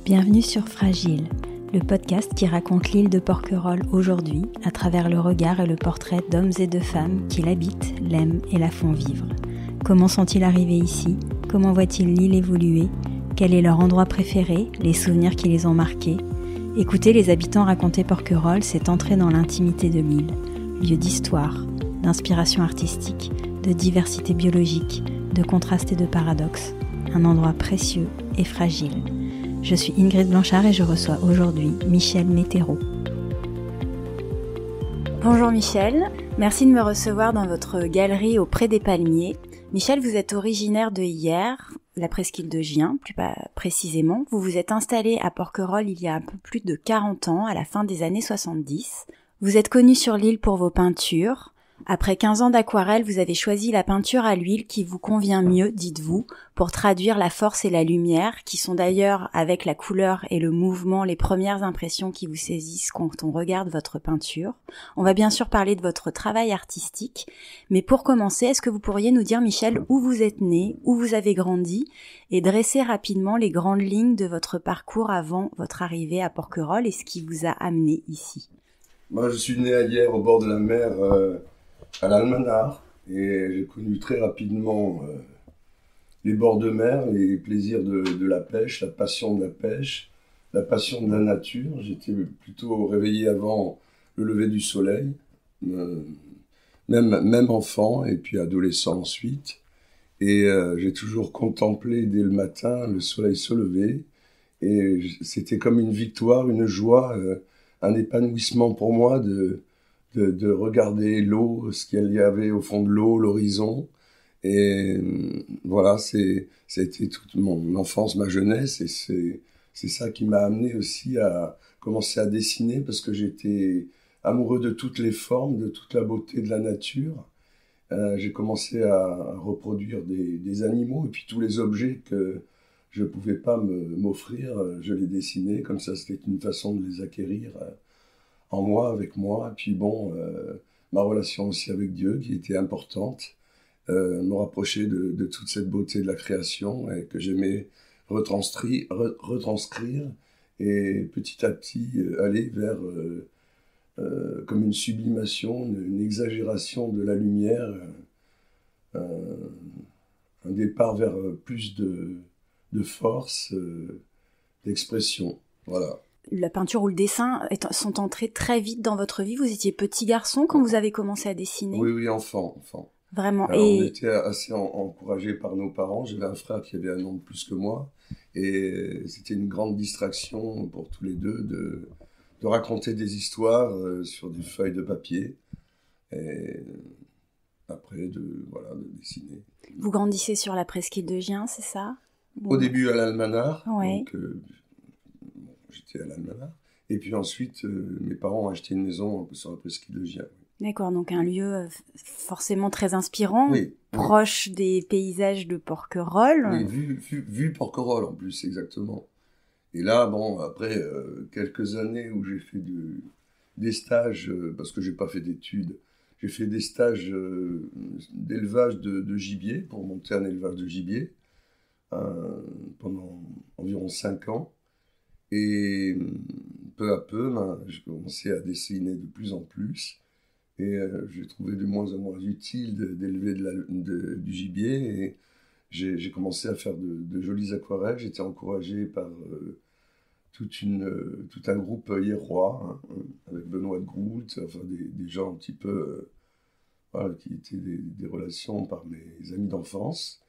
Bienvenue sur Fragile, le podcast qui raconte l'île de Porquerolles aujourd'hui à travers le regard et le portrait d'hommes et de femmes qui l'habitent, l'aiment et la font vivre. Comment sont-ils arrivés ici ? Comment voient-ils l'île évoluer ? Quel est leur endroit préféré ? Les souvenirs qui les ont marqués ? Écouter les habitants raconter Porquerolles, c'est entrer dans l'intimité de l'île, lieu d'histoire, d'inspiration artistique, de diversité biologique, de contrastes et de paradoxes. Un endroit précieux et fragile. Je suis Ingrid Blanchard et je reçois aujourd'hui Michel Météreau. Bonjour Michel, merci de me recevoir dans votre galerie auprès des Palmiers. Michel, vous êtes originaire de Hyères, la presqu'île de Gien, plus précisément. Vous vous êtes installé à Porquerolles il y a un peu plus de 40 ans, à la fin des années 70. Vous êtes connu sur l'île pour vos peintures. Après 15 ans d'aquarelle, vous avez choisi la peinture à l'huile qui vous convient mieux, dites-vous, pour traduire la force et la lumière, qui sont d'ailleurs, avec la couleur et le mouvement, les premières impressions qui vous saisissent quand on regarde votre peinture. On va bien sûr parler de votre travail artistique, mais pour commencer, est-ce que vous pourriez nous dire, Michel, où vous êtes né, où vous avez grandi, et dresser rapidement les grandes lignes de votre parcours avant votre arrivée à Porquerolles et ce qui vous a amené ici ? Moi, je suis né à Hyères, au bord de la mer, à l'Almanar, et j'ai connu très rapidement les bords de mer, les plaisirs de la pêche, la passion de la pêche, la passion de la nature. J'étais plutôt réveillé avant le lever du soleil, même enfant et puis adolescent ensuite. Et j'ai toujours contemplé dès le matin le soleil se lever, et c'était comme une victoire, une joie, un épanouissement pour moi de regarder l'eau, ce qu'il y avait au fond de l'eau, l'horizon. Et voilà, c'était toute mon enfance, ma jeunesse, et c'est ça qui m'a amené aussi à commencer à dessiner, parce que j'étais amoureux de toutes les formes, de toute la beauté de la nature. J'ai commencé à reproduire des animaux, et puis tous les objets que je ne pouvais pas m'offrir, je les dessinais, comme ça c'était une façon de les acquérir en moi, avec moi. Et puis bon, ma relation aussi avec Dieu, qui était importante, me rapprocher de toute cette beauté de la création, et que j'aimais retranscrire, et petit à petit aller vers comme une sublimation, une exagération de la lumière, un départ vers plus de force, d'expression. Voilà. La peinture ou le dessin sont entrés très vite dans votre vie. Vous étiez petit garçon quand vous avez commencé à dessiner ? Oui, enfant. Vraiment. Alors, on était assez encouragés par nos parents. J'avais un frère qui avait un an de plus que moi. Et c'était une grande distraction pour tous les deux de raconter des histoires sur des feuilles de papier. Et après, de dessiner. Vous grandissez sur la presqu'île de Gien, c'est ça ? Au début à l'Almanar. Ouais. Donc, j'étais à l'Almanar. Et puis ensuite, mes parents ont acheté une maison un peu sur la presqu'île de Gien. D'accord, donc un lieu forcément très inspirant, proche des paysages de Porquerolles. Oui, vu Porquerolles en plus, exactement. Et là, bon, après quelques années où j'ai fait des stages, parce que j'ai pas fait d'études, j'ai fait des stages d'élevage de gibier, pour monter un élevage de gibier, pendant environ 5 ans. Et peu à peu, j'ai commencé à dessiner de plus en plus. Et j'ai trouvé de moins en moins utile d'élever du gibier. Et j'ai commencé à faire de jolies aquarelles. J'étais encouragé par tout un groupe hyérois, avec Benoît de Groult, enfin des gens un petit peu qui étaient des relations par mes amis d'enfance.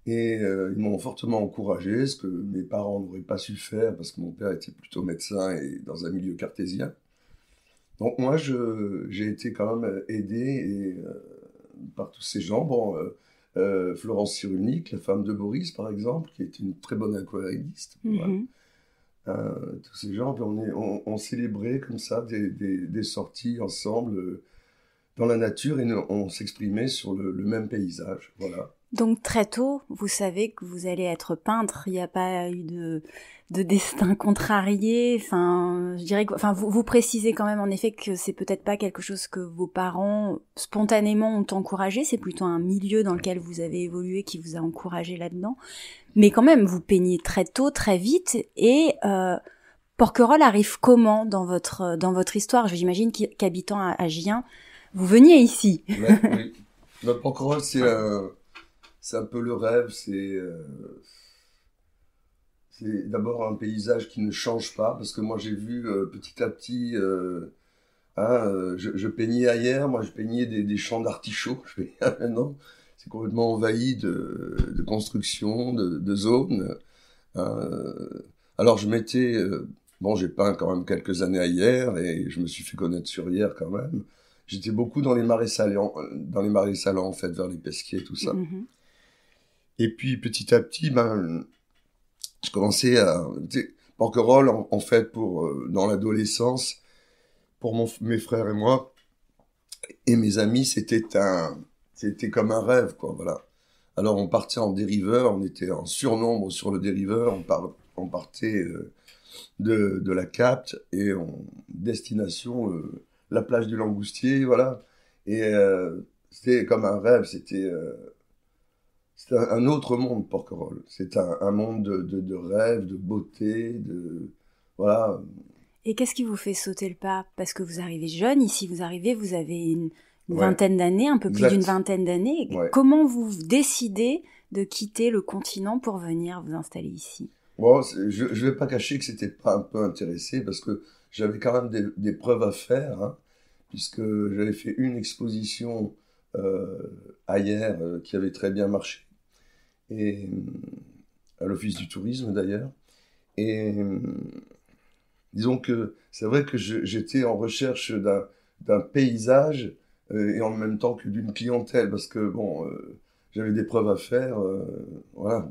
Et ils m'ont fortement encouragé, ce que mes parents n'auraient pas su faire, parce que mon père était plutôt médecin et dans un milieu cartésien. Donc moi, j'ai été quand même aidé par tous ces gens. Bon, Florence Cyrulnik, la femme de Boris, par exemple, qui était une très bonne aquarelliste. Mm-hmm. Voilà. Tous ces gens, on célébrait comme ça des sorties ensemble dans la nature, et on s'exprimait sur le même paysage. Voilà. Donc très tôt, vous savez que vous allez être peintre. Il n'y a pas eu de destin contrarié. Enfin, je dirais que, enfin, vous précisez quand même en effet que c'est peut-être pas quelque chose que vos parents spontanément ont encouragé. C'est plutôt un milieu dans lequel vous avez évolué qui vous a encouragé là-dedans. Mais quand même, vous peignez très tôt, très vite. Et Porquerolles arrive comment dans votre histoire? J'imagine qu'habitant à Gien, vous veniez ici. Ouais, oui. Porquerolles, c'est un peu le rêve. C'est d'abord un paysage qui ne change pas, parce que moi j'ai vu petit à petit, je peignais ailleurs, moi je peignais des champs d'artichauts, maintenant c'est complètement envahi de construction, de zones. Hein. Alors je m'étais, bon j'ai peint quand même quelques années à Hyères, et je me suis fait connaître sur Hyères quand même. J'étais beaucoup dans les marais salants en fait, vers les Pesquiers, tout ça. Mm-hmm. Et puis petit à petit, je commençais à... Porquerolles, en fait, dans l'adolescence, pour mes frères et moi, et mes amis, c'était comme un rêve, quoi, voilà. Alors on partait en dériveur, on était en surnombre sur le dériveur, on partait de la Capte, et en destination, la plage du Langoustier, voilà. Et c'était comme un rêve, c'était un autre monde, Porquerolles. C'est un monde de rêve, de beauté, voilà. Et qu'est-ce qui vous fait sauter le pas? Parce que vous arrivez jeune, ici vous avez une Ouais. vingtaine d'années, un peu plus Exact. d'une vingtaine d'années. Ouais. Comment vous décidez de quitter le continent pour venir vous installer ici? Bon, je vais pas cacher que c'était pas un peu intéressé, parce que j'avais quand même des preuves à faire, hein, puisque j'avais fait une exposition ailleurs qui avait très bien marché, et à l'Office du tourisme d'ailleurs. Et disons que c'est vrai que j'étais en recherche d'un paysage et en même temps que d'une clientèle, parce que bon, j'avais des preuves à faire, voilà.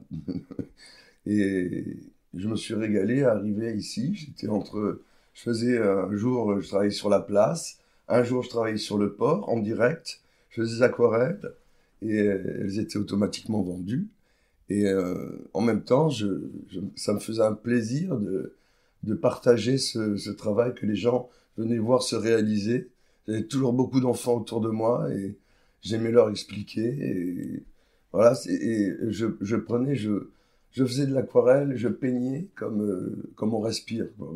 Et je me suis régalé à arriver ici. Je faisais un jour, je travaillais sur la place, un jour je travaillais sur le port en direct, je faisais des aquarelles et elles étaient automatiquement vendues. Et en même temps, ça me faisait un plaisir de partager ce travail que les gens venaient voir se réaliser. J'avais toujours beaucoup d'enfants autour de moi et j'aimais leur expliquer. Et voilà, je faisais de l'aquarelle, je peignais comme on respire, quoi.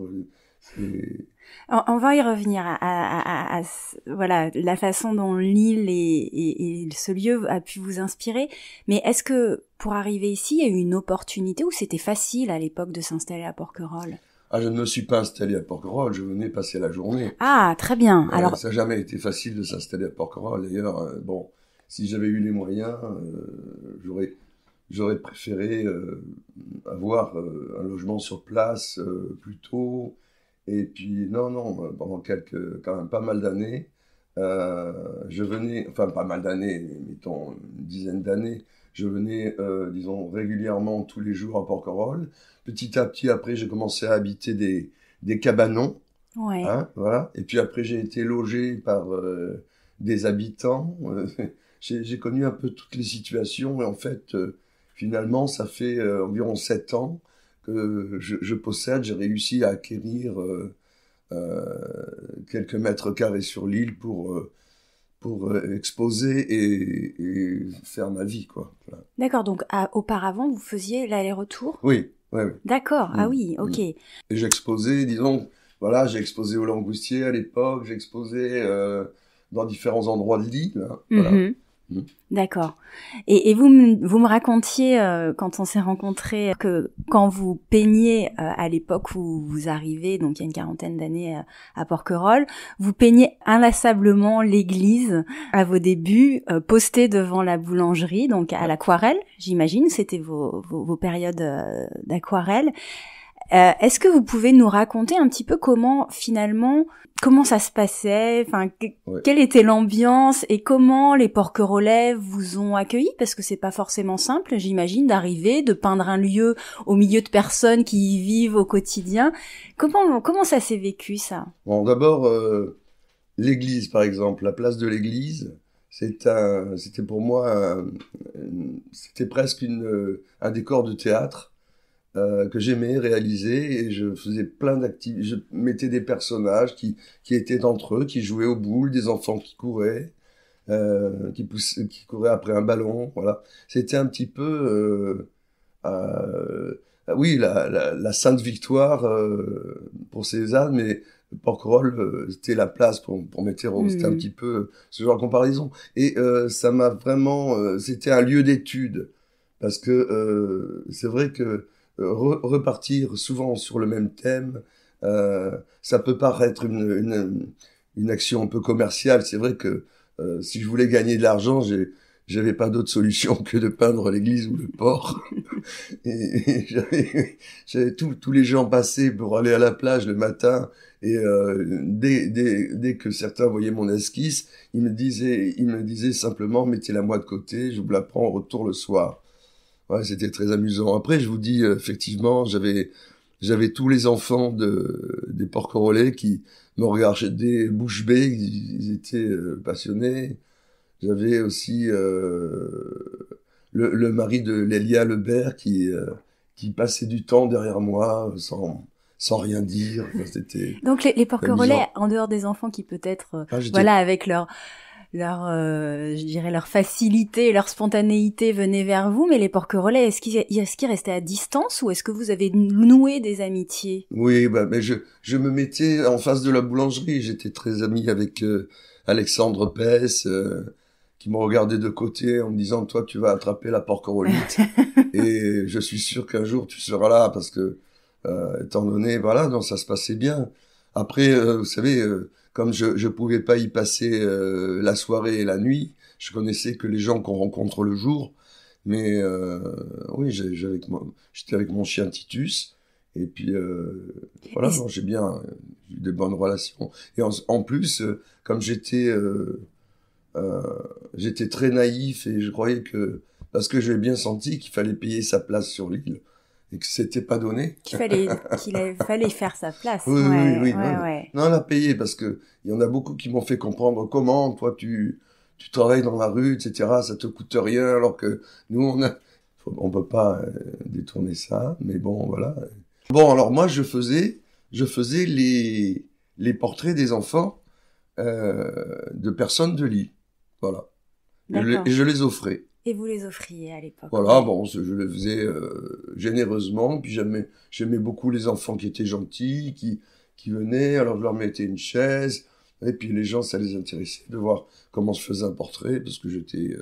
On va y revenir à voilà, la façon dont l'île et ce lieu a pu vous inspirer. Mais est-ce que pour arriver ici, il y a eu une opportunité ou c'était facile à l'époque de s'installer à Porquerolles? Ah, je ne me suis pas installé à Porquerolles, je venais passer la journée. Ah, très bien. Alors, ça n'a jamais été facile de s'installer à Porquerolles. D'ailleurs, bon, si j'avais eu les moyens, j'aurais préféré avoir un logement sur place plus tôt. Et puis, non, pendant quand même pas mal d'années, je venais, enfin pas mal d'années, mettons une dizaine d'années, je venais, disons, régulièrement tous les jours à Porquerolles. Petit à petit, après, j'ai commencé à habiter des cabanons, ouais. Hein, voilà. Et puis après, j'ai été logé par des habitants. J'ai connu un peu toutes les situations. Et en fait, finalement, ça fait environ 7 ans que j'ai réussi à acquérir quelques mètres carrés sur l'île pour exposer et faire ma vie, quoi. Voilà. D'accord, donc auparavant, vous faisiez l'aller-retour? Oui. D'accord, ah oui, ok. Et j'exposais, disons, voilà, j'ai exposé au Langoustier à l'époque, j'ai exposé dans différents endroits de l'île. Hein, voilà. D'accord. Et vous me racontiez, quand on s'est rencontrés, que quand vous peigniez à l'époque où vous arrivez, donc il y a une quarantaine d'années à Porquerolles, vous peigniez inlassablement l'église à vos débuts, postée devant la boulangerie, donc à l'aquarelle, j'imagine, c'était vos périodes d'aquarelle. Est-ce que vous pouvez nous raconter un petit peu comment ça se passait, enfin quelle était l'ambiance et comment les Porquerolais vous ont accueillis, parce que c'est pas forcément simple, j'imagine, d'arriver, de peindre un lieu au milieu de personnes qui y vivent au quotidien. Comment ça s'est vécu, ça? Bon, d'abord l'église, par exemple, la place de l'église, C'était pour moi, c'était presque un décor de théâtre que j'aimais réaliser et je faisais plein d'activités. Je mettais des personnages qui étaient entre eux, qui jouaient aux boules, des enfants qui couraient, qui couraient après un ballon. Voilà, c'était un petit peu, oui, la Sainte Victoire pour Cézanne, mais Porquerolles, c'était la place pour mes terreaux. C'était un petit peu ce genre de comparaison. Et ça m'a vraiment... c'était un lieu d'étude. Parce que c'est vrai que repartir souvent sur le même thème, ça peut paraître une action un peu commerciale. C'est vrai que si je voulais gagner de l'argent, j'avais pas d'autre solution que de peindre l'église ou le port. Et j'avais tous les gens passer pour aller à la plage le matin. Et dès que certains voyaient mon esquisse, ils me disaient simplement, mettez-la moi de côté, je vous la prends en retour le soir. Ouais, c'était très amusant. Après, je vous dis, effectivement, j'avais tous les enfants des Porquerolais qui me regardaient bouche bée, ils étaient passionnés. J'avais aussi le mari de Lélia Lebert qui passait du temps derrière moi sans rien dire. Enfin, c'était Donc les Porquerolais, amusant. en dehors des enfants qui peut-être, Ah, j'étais voilà, avec je dirais leur facilité, leur spontanéité venaient vers vous, mais les Porquerolais, est-ce qu'ils restaient à distance ou est-ce que vous avez noué des amitiés? Oui, bah, mais je me mettais en face de la boulangerie. J'étais très ami avec Alexandre Pès, qui me regardait de côté en me disant, toi, tu vas attraper la porquerolite. Et je suis sûr qu'un jour, tu seras là parce que, étant donné, voilà, donc ça se passait bien. Après, vous savez, comme je pouvais pas y passer la soirée et la nuit, je connaissais que les gens qu'on rencontre le jour. Mais oui, j'étais avec mon chien Titus. Et puis voilà, non, j'ai bien eu des bonnes relations. Et en plus, comme j'étais très naïf et je croyais que parce que j'avais bien senti qu'il fallait payer sa place sur l'île et que c'était pas donné. Fallait faire sa place. Oui, oui, Ouais, oui, ouais, non, ouais. non, on a payé parce que il y en a beaucoup qui m'ont fait comprendre comment toi tu travailles dans la rue, etc. Ça te coûte rien alors que nous on peut pas détourner ça, mais bon voilà. Bon alors moi je faisais les portraits des enfants de personnes de l'île, voilà. Et D'accord. je les offrais. Et vous les offriez à l'époque, Voilà, ouais. bon, je le faisais généreusement, puis j'aimais beaucoup les enfants qui étaient gentils, qui venaient, alors je leur mettais une chaise, et puis les gens, ça les intéressait de voir comment se faisait un portrait, parce que j'étais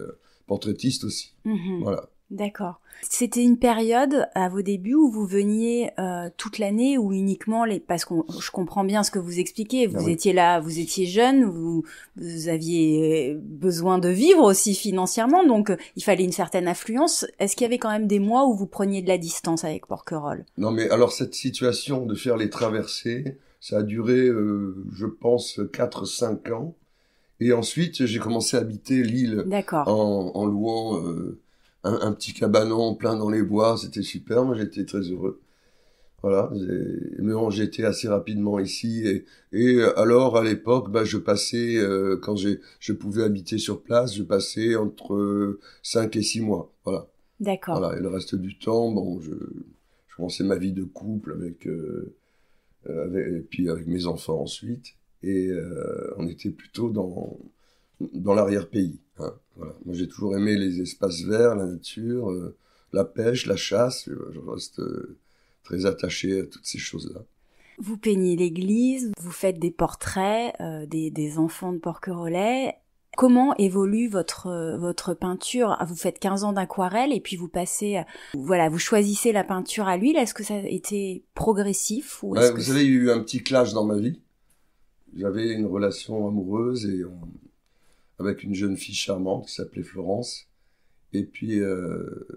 portraitiste aussi. Mhm. Voilà. D'accord. C'était une période à vos débuts où vous veniez toute l'année ou uniquement parce que je comprends bien ce que vous expliquez. Ah Vous oui. étiez là, vous étiez jeune, vous aviez besoin de vivre aussi financièrement, donc il fallait une certaine affluence. Est-ce qu'il y avait quand même des mois où vous preniez de la distance avec Porquerolles? Non, mais alors cette situation de faire les traversées, ça a duré, je pense, 4 5 ans. Et ensuite, j'ai commencé à habiter l'île D'accord. en louant un petit cabanon plein dans les bois. C'était super, moi j'étais très heureux. Voilà, mais bon, j'étais assez rapidement ici et alors à l'époque, bah, je passais quand je pouvais habiter sur place, je passais entre 5 et 6 mois. Voilà, D'accord. voilà. Et le reste du temps, bon, je commençais ma vie de couple et puis avec mes enfants ensuite. Et on était plutôt dans l'arrière-pays. Hein, voilà. Moi, j'ai toujours aimé les espaces verts, la nature, la pêche, la chasse. Je reste très attaché à toutes ces choses-là. Vous peignez l'église, vous faites des portraits des enfants de Porquerolles. Comment évolue votre peinture? Vous faites 15 ans d'aquarelle et puis vous passez, voilà, vous choisissez la peinture à l'huile. Est-ce que ça a été progressif ou Ouais, est-ce vous que savez, il y a eu un petit clash dans ma vie. J'avais une relation amoureuse avec une jeune fille charmante qui s'appelait Florence. Et puis,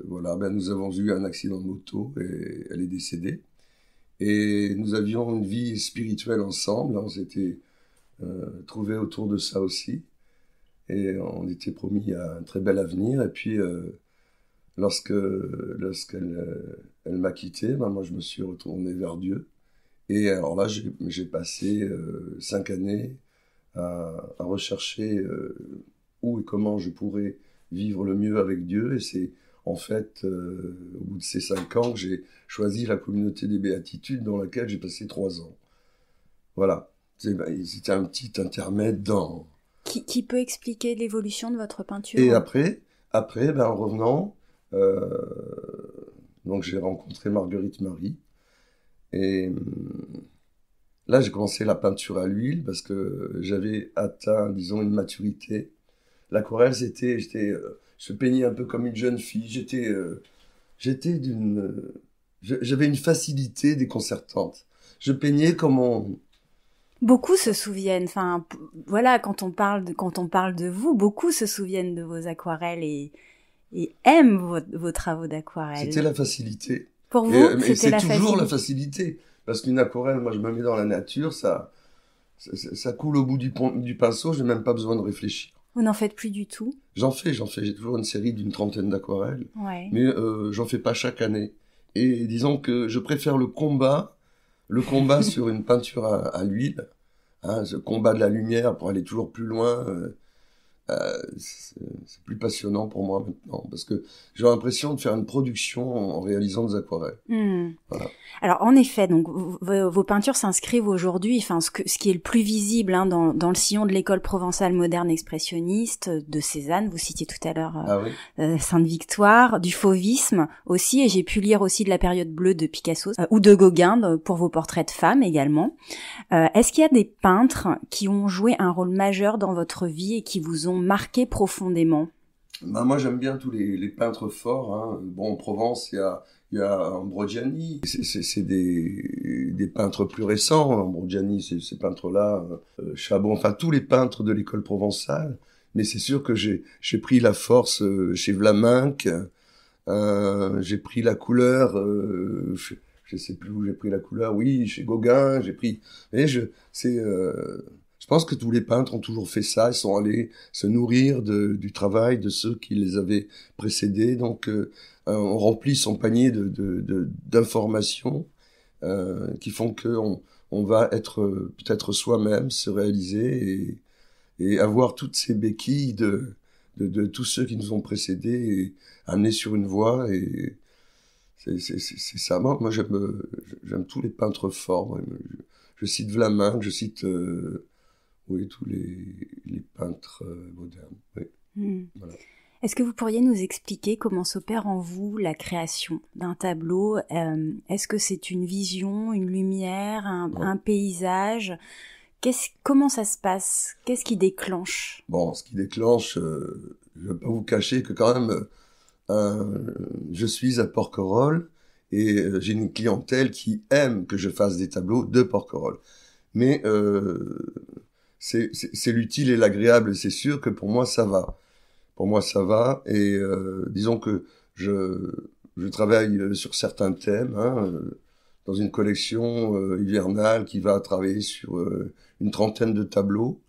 voilà, ben, nous avons eu un accident de moto et elle est décédée. Et nous avions une vie spirituelle ensemble. On s'était trouvés autour de ça aussi. Et on était promis à un très bel avenir. Et puis, lorsqu'elle m'a quitté, ben, moi, je me suis retourné vers Dieu. Et alors là, j'ai passé 5 années à rechercher où et comment je pourrais vivre le mieux avec Dieu. Et c'est en fait, au bout de ces 5 ans, que j'ai choisi la communauté des Béatitudes dans laquelle j'ai passé 3 ans. Voilà. C'était un petit intermède dans... Qui peut expliquer l'évolution de votre peinture? Et après, en revenant, donc j'ai rencontré Marguerite Marie. Et là, j'ai commencé la peinture à l'huile parce que j'avais atteint, disons, une maturité. L'aquarelle, je peignais un peu comme une jeune fille. J'avais une facilité déconcertante. Je peignais comme on... Beaucoup se souviennent, enfin, voilà, quand on parle de vous, beaucoup se souviennent de vos aquarelles et aiment vos travaux d'aquarelle. C'était la facilité. Pour vous, c'était la facilité. C'est toujours la facilité. Parce qu'une aquarelle, moi, je me mets dans la nature, ça coule au bout du pinceau, je n'ai même pas besoin de réfléchir. Vous n'en faites plus du tout? J'en fais. J'ai toujours une série d'une 30aine d'aquarelles. Ouais. Mais j'en fais pas chaque année. Et disons que je préfère le combat sur une peinture à l'huile, hein, ce combat de la lumière pour aller toujours plus loin, c'est plus passionnant pour moi maintenant, parce que j'ai l'impression de faire une production en réalisant des aquarelles. Voilà. Alors en effet, donc vos peintures s'inscrivent aujourd'hui, enfin ce qui est le plus visible hein, dans le sillon de l'école provençale moderne expressionniste de Cézanne, vous citiez tout à l'heure Sainte-Victoire, du fauvisme aussi, et j'ai pu lire aussi de la période bleue de Picasso ou de Gauguin pour vos portraits de femmes également. Est-ce qu'il y a des peintres qui ont joué un rôle majeur dans votre vie et qui vous ont marqué profondément? Moi j'aime bien tous les peintres forts, hein. Bon, en Provence il y a Ambroggiani, c'est des peintres plus récents. Ambroggiani, ces peintres-là, Chabon, enfin tous les peintres de l'école provençale. Mais c'est sûr que j'ai pris la force chez Vlaminck, j'ai pris la couleur, je sais plus où j'ai pris la couleur. Oui, chez Gauguin, j'ai pris. Je pense que tous les peintres ont toujours fait ça. Ils sont allés se nourrir du travail de ceux qui les avaient précédés. Donc, on remplit son panier d'informations qui font que on va être peut-être soi-même, se réaliser et avoir toutes ces béquilles de tous ceux qui nous ont précédés et amenés sur une voie. Et c'est ça. Moi, j'aime tous les peintres forts. Je cite Vlaminck, je cite oui, tous les peintres modernes. Oui. Voilà. Est-ce que vous pourriez nous expliquer comment s'opère en vous la création d'un tableau? Est-ce que c'est une vision, une lumière, un paysage? Comment ça se passe? Qu'est-ce qui déclenche? Bon, ce qui déclenche, je ne vais pas vous cacher que quand même, je suis à Porquerolles et j'ai une clientèle qui aime que je fasse des tableaux de Porquerolles. Mais c'est l'utile et l'agréable, c'est sûr que pour moi ça va. Pour moi ça va, et disons que je travaille sur certains thèmes, hein, dans une collection hivernale qui va travailler sur une 30aine de tableaux.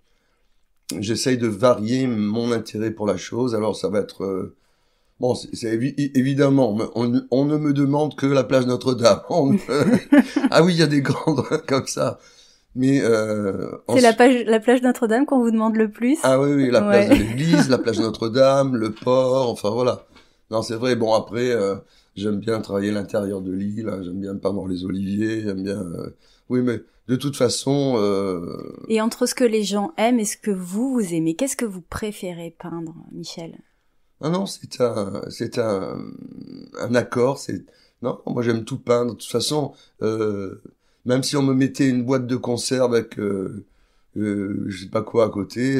J'essaye de varier mon intérêt pour la chose, alors ça va être... Bon, évidemment, on ne me demande que la plage Notre-Dame. Ah oui, il y a des grandes comme ça. Mais c'est la plage Notre-Dame qu'on vous demande le plus. Ah oui, la place de l'église, la plage Notre-Dame, le port, enfin voilà. Non, c'est vrai. Bon, après, j'aime bien travailler l'intérieur de l'île, hein, j'aime bien peindre les oliviers, j'aime bien... Oui, mais de toute façon... Et entre ce que les gens aiment et ce que vous aimez, qu'est-ce que vous préférez peindre, Michel? Ah non, c'est un accord. Non, moi j'aime tout peindre. De toute façon, même si on me mettait une boîte de conserve avec je sais pas quoi à côté,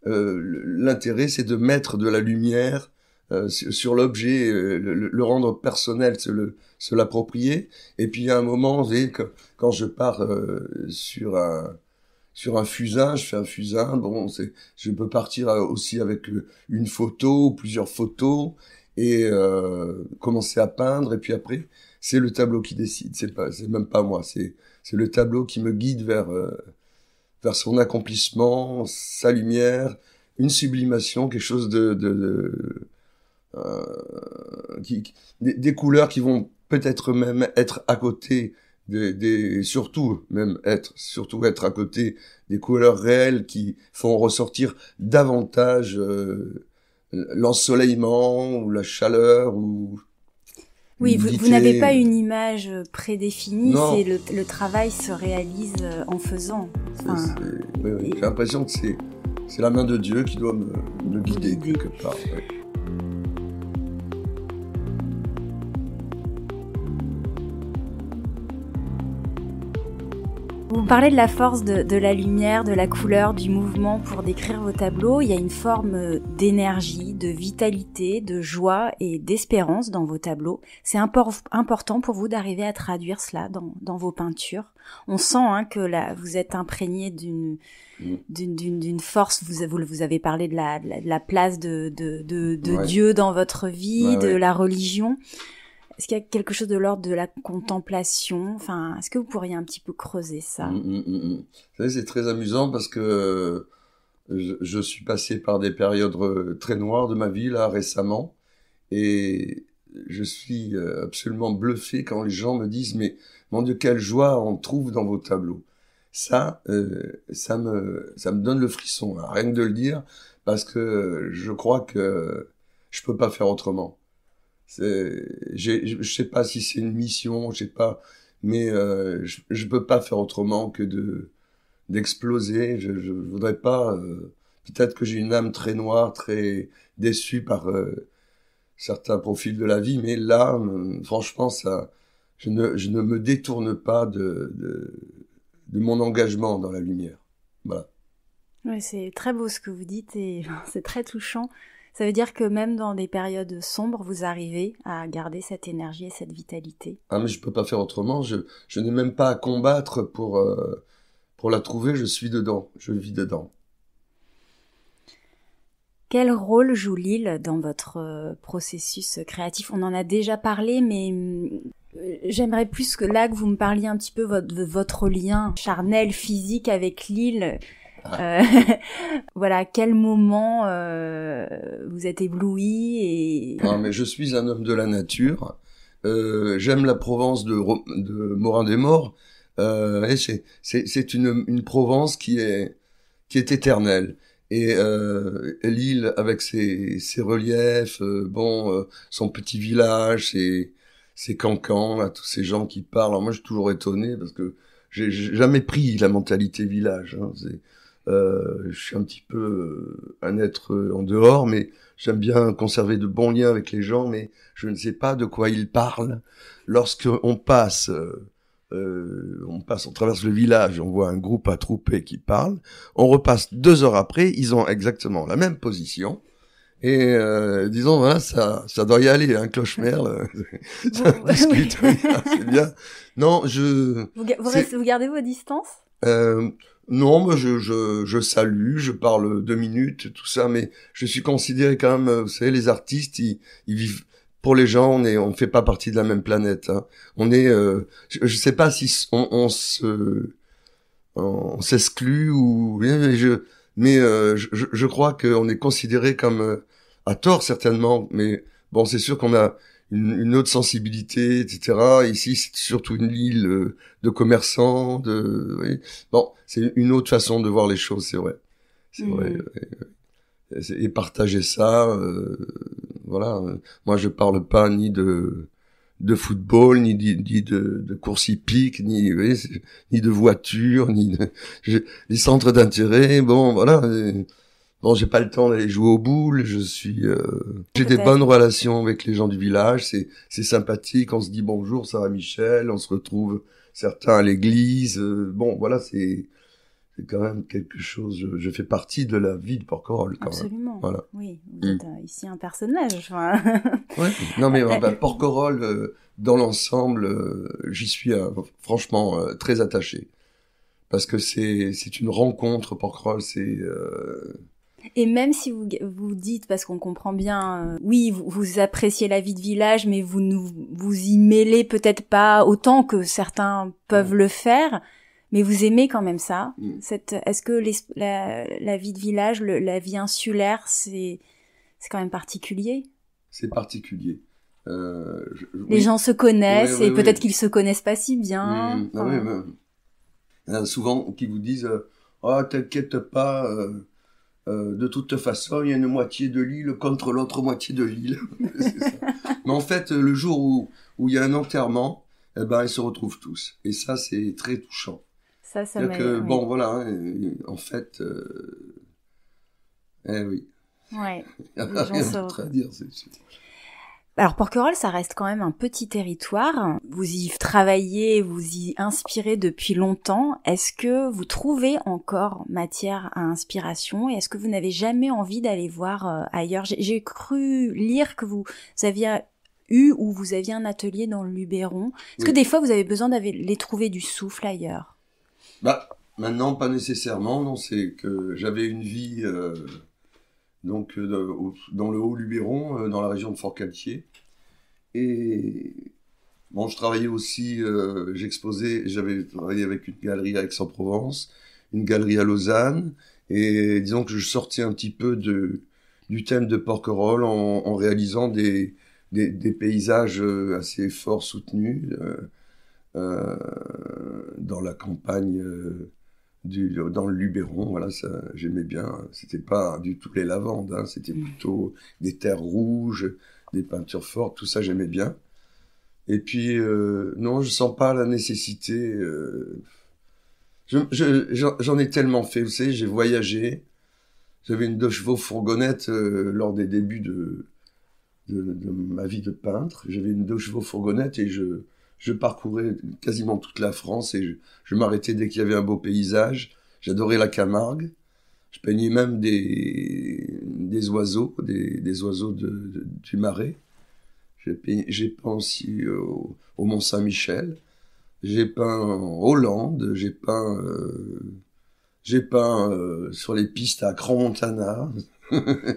l'intérêt c'est de mettre de la lumière sur l'objet, le rendre personnel, se l'approprier. Et puis il y a un moment, vous voyez, quand je pars sur un fusain, je fais un fusain, bon, je peux partir aussi avec une photo, plusieurs photos, et commencer à peindre, et puis après, c'est le tableau qui décide, c'est même pas moi, c'est le tableau qui me guide vers son accomplissement, sa lumière, une sublimation, quelque chose des couleurs qui vont peut-être même être à côté surtout être à côté des couleurs réelles qui font ressortir davantage l'ensoleillement ou la chaleur ou oui, l'humidité. Vous n'avez pas une image prédéfinie, Non. c'est le travail se réalise en faisant. Enfin, Oui. J'ai l'impression que c'est la main de Dieu qui doit me guider quelque part. Ouais. Vous parlez de la force de la lumière, de la couleur, du mouvement pour décrire vos tableaux. Il y a une forme d'énergie, de vitalité, de joie et d'espérance dans vos tableaux. C'est important pour vous d'arriver à traduire cela dans vos peintures. On sent que vous êtes imprégné d'une force. Vous avez parlé de la place de Ouais. Dieu dans votre vie, Ouais. la religion. Est-ce qu'il y a quelque chose de l'ordre de la contemplation? Enfin, est-ce que vous pourriez un petit peu creuser ça? Vous savez, c'est très amusant parce que je suis passé par des périodes très noires de ma vie, là, récemment. Et je suis absolument bluffé quand les gens me disent « Mais mon Dieu, quelle joie on trouve dans vos tableaux !» Ça me donne le frisson, hein, rien que de le dire, parce que je crois que je peux pas faire autrement. Je sais pas si c'est une mission, je sais pas, mais je peux pas faire autrement que d'exploser. Je voudrais pas. Peut-être que j'ai une âme très noire, très déçue par certains profils de la vie, mais là, franchement, je ne me détourne pas de mon engagement dans la lumière. Voilà. Oui, c'est très beau ce que vous dites et c'est très touchant. Ça veut dire que même dans des périodes sombres, vous arrivez à garder cette énergie et cette vitalité. Ah, mais je peux pas faire autrement. Je n'ai même pas à combattre pour la trouver. Je suis dedans. Je vis dedans. Quel rôle joue l'île dans votre processus créatif? On en a déjà parlé, mais j'aimerais plus que là que vous me parliez un petit peu de votre lien charnel, physique avec l'île. Voilà, à quel moment vous êtes ébloui et... Non, mais je suis un homme de la nature. J'aime la Provence de Morin des Morts. Et c'est une Provence qui est éternelle. Et l'île avec ses reliefs, son petit village, ses cancans, là, tous ces gens qui parlent. Alors moi, je suis toujours étonné parce que j'ai jamais pris la mentalité village. Hein. Je suis un petit peu un être en dehors, mais j'aime bien conserver de bons liens avec les gens, mais je ne sais pas de quoi ils parlent. Lorsqu'on passe, on traverse le village, on voit un groupe attroupé qui parle, on repasse 2 heures après, ils ont exactement la même position. Et disons, voilà, ça doit y aller, un cloche-merle, ça discute, c'est bien. Non, Vous gardez vos distances? Non, mais je salue, je parle 2 minutes, tout ça, mais je suis considéré quand même, vous savez, les artistes, ils vivent, pour les gens, on fait pas partie de la même planète, hein. On est, je sais pas si on s'exclut ou, mais je crois qu'on est considéré comme, à tort certainement, mais bon, c'est sûr qu'on a une autre sensibilité, etc. Ici, c'est surtout une île de commerçants, oui. Bon, c'est une autre façon de voir les choses, c'est vrai. C'est vrai. Et partager ça, voilà. Moi, je parle pas ni de football, ni de course hippique, ni de voiture, les centres d'intérêt. Bon, voilà. Bon, j'ai pas le temps d'aller jouer aux boules. J'ai des bonnes relations avec les gens du village. C'est sympathique. On se dit bonjour, ça va Michel. On se retrouve certains à l'église. Bon, voilà, c'est quand même quelque chose. Je fais partie de la vie de Porquerolles, quand Absolument. même. Voilà. Oui, vous êtes ici un personnage. Enfin... Ouais. Non, mais Porquerolles, dans l'ensemble, j'y suis franchement très attaché. Parce que c'est une rencontre, Porquerolles, Et même si vous dites, parce qu'on comprend bien, oui, vous appréciez la vie de village, mais vous y mêlez peut-être pas autant que certains peuvent le faire, mais vous aimez quand même ça. Est-ce que la vie de village, la vie insulaire, c'est quand même particulier? C'est particulier. Les gens se connaissent oui, et oui, peut-être oui. qu'ils se connaissent pas si bien. Ah oui, il y en a souvent qui vous disent oh, t'inquiète pas, de toute façon, il y a une moitié de l'île contre l'autre moitié de l'île. C'est ça. Mais en fait, le jour où il y a un enterrement, eh ben, ils se retrouvent tous. Et ça, c'est très touchant. Ça C'est-à-dire m'a... que, oui. bon, voilà, hein, en fait, eh oui, Ouais. il n'y Les a gens rien se... d'autre à dire, c'est sûr. Alors Porquerolles, ça reste quand même un petit territoire. Vous y travaillez, vous y inspirez depuis longtemps. Est-ce que vous trouvez encore matière à inspiration et est-ce que vous n'avez jamais envie d'aller voir ailleurs? J'ai cru lire que vous aviez eu ou vous aviez un atelier dans le Luberon. Est-ce que Oui. des fois vous avez besoin d'aller trouver du souffle ailleurs? Bah, maintenant, pas nécessairement, non, c'est que j'avais une vie donc dans le Haut-Luberon, dans la région de Forcalquier. Et bon, je travaillais aussi, j'exposais, j'avais travaillé avec une galerie à Aix-en-Provence, une galerie à Lausanne, et disons que je sortais un petit peu du thème de Porquerolles en réalisant des paysages assez fort soutenus dans la campagne dans le Luberon. Voilà, ça, j'aimais bien. C'était pas du tout les lavandes, hein, c'était plutôt des terres rouges, des peintures fortes, tout ça j'aimais bien. Et puis, non, je sens pas la nécessité. J'en ai tellement fait, vous savez, j'ai voyagé. J'avais une 2 chevaux fourgonnette lors des débuts de ma vie de peintre. J'avais une 2 chevaux fourgonnette et je parcourais quasiment toute la France et je m'arrêtais dès qu'il y avait un beau paysage. J'adorais la Camargue. Je peignais même des oiseaux, des oiseaux du Marais. J'ai peint aussi au Mont-Saint-Michel. J'ai peint en Hollande. J'ai peint sur les pistes à Crans-Montana.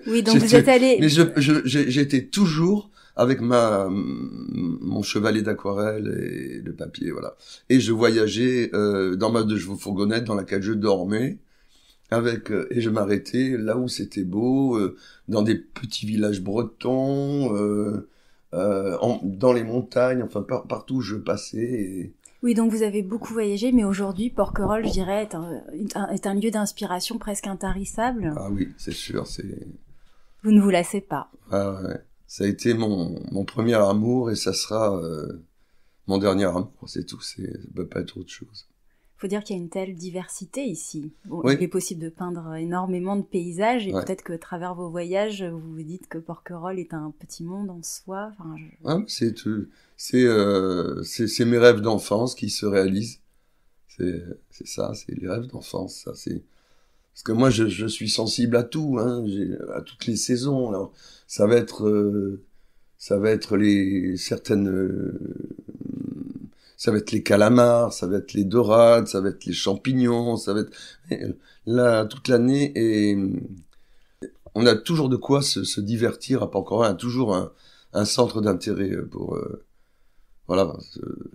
Oui, donc vous êtes allé... Mais j'étais toujours avec mon chevalet d'aquarelle et de papier, voilà. Et je voyageais dans ma 2 chevaux fourgonnette dans laquelle je dormais. Et je m'arrêtais là où c'était beau, dans des petits villages bretons, dans les montagnes, enfin partout où je passais. Et... Oui, donc vous avez beaucoup voyagé, mais aujourd'hui, Porquerolles, je dirais, est un lieu d'inspiration presque intarissable. Ah oui, c'est sûr, Vous ne vous lassez pas. Ah ouais. Ça a été mon premier amour et ça sera mon dernier amour, c'est tout, ça peut pas être autre chose. Faut dire qu'il y a une telle diversité ici. Bon, Oui. Il est possible de peindre énormément de paysages et Ouais. peut-être que à travers vos voyages, vous vous dites que Porquerolles est un petit monde en soi. Enfin, Ah, c'est mes rêves d'enfance qui se réalisent. C'est ça, c'est les rêves d'enfance. Ça, c'est parce que moi je suis sensible à tout, hein, à toutes les saisons. Alors ça va être ça va être les calamars, ça va être les dorades, ça va être les champignons, ça va être là toute l'année et on a toujours de quoi se divertir à Porquerolles, on a toujours un centre d'intérêt pour voilà,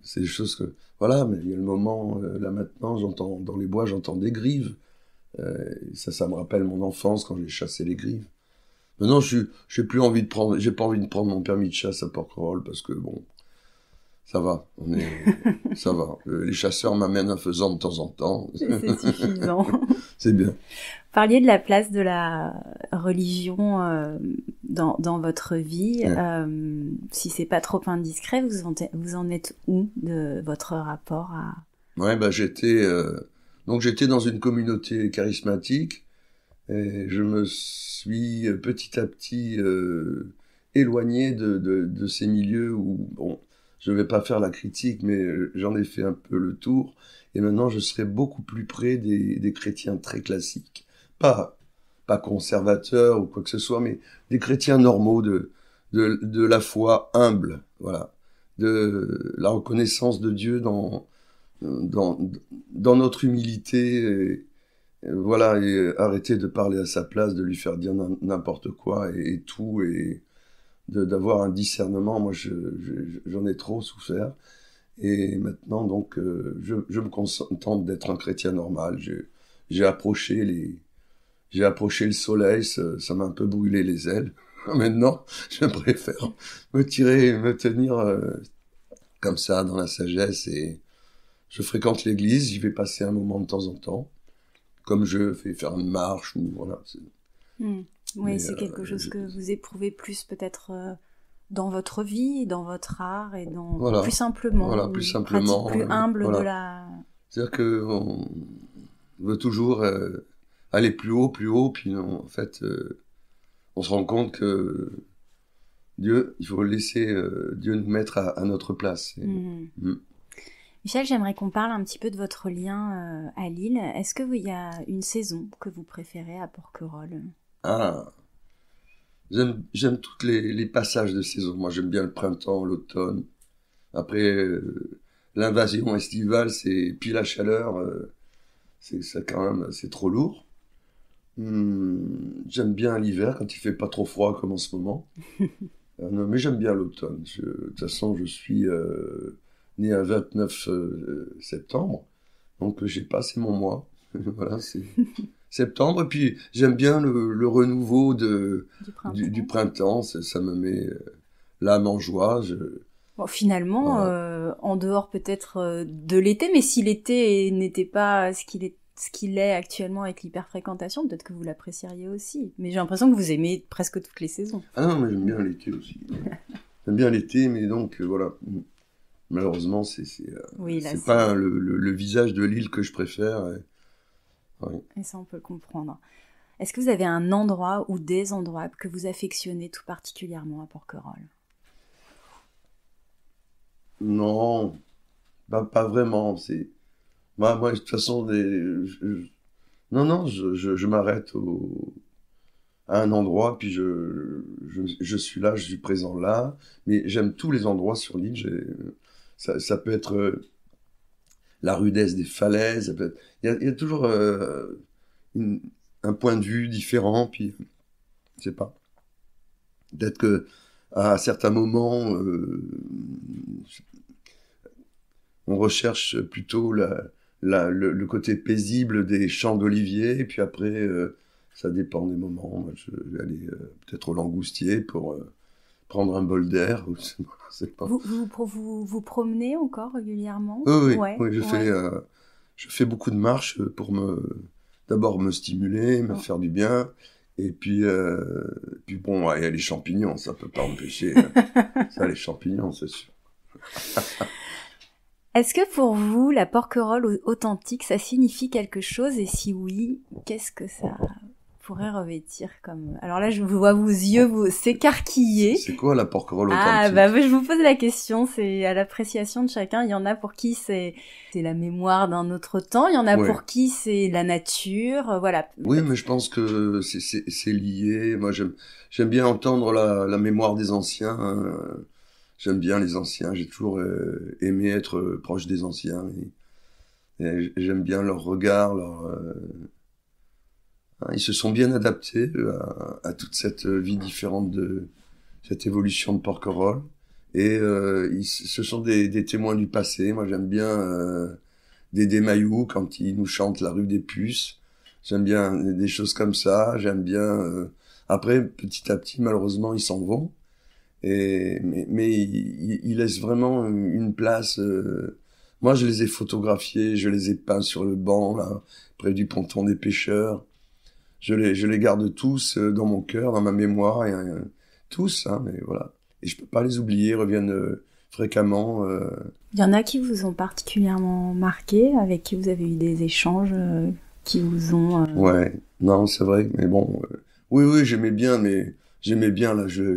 c'est des choses que voilà, mais il y a le moment là maintenant, j'entends dans les bois, j'entends des grives. Ça me rappelle mon enfance quand j'ai chassé les grives. Maintenant, j'ai pas envie de prendre mon permis de chasse à Porquerolles parce que bon, ça va, ça va. Les chasseurs m'amènent un faisan de temps en temps. c'est suffisant. C'est bien. Parliez de la place de la religion dans votre vie. Ouais. Si c'est pas trop indiscret, vous en êtes où de votre rapport à... Ouais, bah j'étais dans une communauté charismatique et je me suis petit à petit éloigné de ces milieux où bon, je vais pas faire la critique, mais j'en ai fait un peu le tour et maintenant je serai beaucoup plus près des chrétiens très classiques, pas conservateurs ou quoi que ce soit, mais des chrétiens normaux de la foi humble, voilà, de la reconnaissance de Dieu dans notre humilité, voilà, et arrêter de parler à sa place, de lui faire dire n'importe quoi et tout, et d'avoir un discernement. Moi, j'en ai trop souffert, et maintenant, donc, je me contente d'être un chrétien normal. J'ai approché le soleil, ça m'a un peu brûlé les ailes. Maintenant, je préfère me tenir comme ça dans la sagesse, et je fréquente l'église, j'y vais passer un moment de temps en temps, comme je fais faire une marche ou voilà. Oui, mais, c'est quelque chose que vous éprouvez plus peut-être dans votre vie, dans votre art et dans plus simplement, pratique plus humble de la. C'est-à-dire que on veut toujours aller plus haut, puis en fait, on se rend compte que Dieu, il faut laisser Dieu nous mettre à notre place. Michel, j'aimerais qu'on parle un petit peu de votre lien à Lille. Est-ce qu'il y a une saison que vous préférez à Porquerolles ? J'aime tous les passages de saison. Moi, j'aime bien le printemps, l'automne. Après, l'invasion estivale, puis la chaleur, c'est quand même, c'est trop lourd. J'aime bien l'hiver quand il fait pas trop froid comme en ce moment. Non, mais j'aime bien l'automne. De toute façon, je suis né un 29 septembre, donc j'ai passé mon mois. Voilà, c'est septembre. Et puis j'aime bien le renouveau du printemps. Ça me met l'âme en joie. Bon, finalement, en dehors peut-être de l'été, mais si l'été n'était pas ce qu'il est actuellement avec l'hyperfréquentation, peut-être que vous l'apprécieriez aussi. Mais j'ai l'impression que vous aimez presque toutes les saisons. Ah non, mais j'aime bien l'été aussi. J'aime bien l'été, mais donc voilà. Malheureusement, c'est pas le visage de l'île que je préfère. Et ça, on peut le comprendre. Est-ce que vous avez un endroit ou des endroits que vous affectionnez tout particulièrement à Porquerolles ? Non, pas vraiment. Moi, de toute façon, je m'arrête à un endroit, puis je suis là, je suis présent là. Mais j'aime tous les endroits sur l'île. Ça peut être la rudesse des falaises. Il y a toujours un point de vue différent. Puis, je sais pas. Peut-être que à certains moments, on recherche plutôt le côté paisible des champs d'oliviers, et puis après, ça dépend des moments. Moi, je vais aller peut-être au Langoustier pour prendre un bol d'air. C'est pas... Vous promenez encore régulièrement ? Oui, je fais beaucoup de marches pour d'abord me stimuler, me faire du bien. Et puis bon, il y a les champignons, ça peut pas empêcher. Ça, les champignons, c'est sûr. Est-ce que pour vous, la Porquerolles authentique, ça signifie quelque chose ? Et si oui, qu'est-ce que ça pourrait revêtir comme... Alors là, je vous vois vos yeux s'écarquiller. C'est quoi la Porquerolles authentique ? Je vous pose la question, c'est à l'appréciation de chacun. Il y en a pour qui c'est la mémoire d'un autre temps, il y en a pour qui c'est la nature, voilà. Oui, mais je pense que c'est lié. Moi, j'aime bien entendre la mémoire des anciens. J'aime bien les anciens, j'ai toujours aimé être proche des anciens. Et j'aime bien leur regard, ils se sont bien adaptés à toute cette vie différente de cette évolution de Porquerolles. Et ce sont des témoins du passé. Moi, j'aime bien Dédé Mayou quand il nous chante La rue des Puces. J'aime bien des choses comme ça. J'aime bien... Après, petit à petit, malheureusement, ils s'en vont. Mais ils laissent vraiment une place. Moi, je les ai photographiés, je les ai peints sur le banc, là, près du ponton des pêcheurs. Je les garde tous dans mon cœur, dans ma mémoire, tous, mais voilà. Et je peux pas les oublier, ils reviennent fréquemment. Il y en a qui vous ont particulièrement marqué, avec qui vous avez eu des échanges qui vous ont... Ouais, non, c'est vrai, mais bon... Oui, j'aimais bien, là, j'ai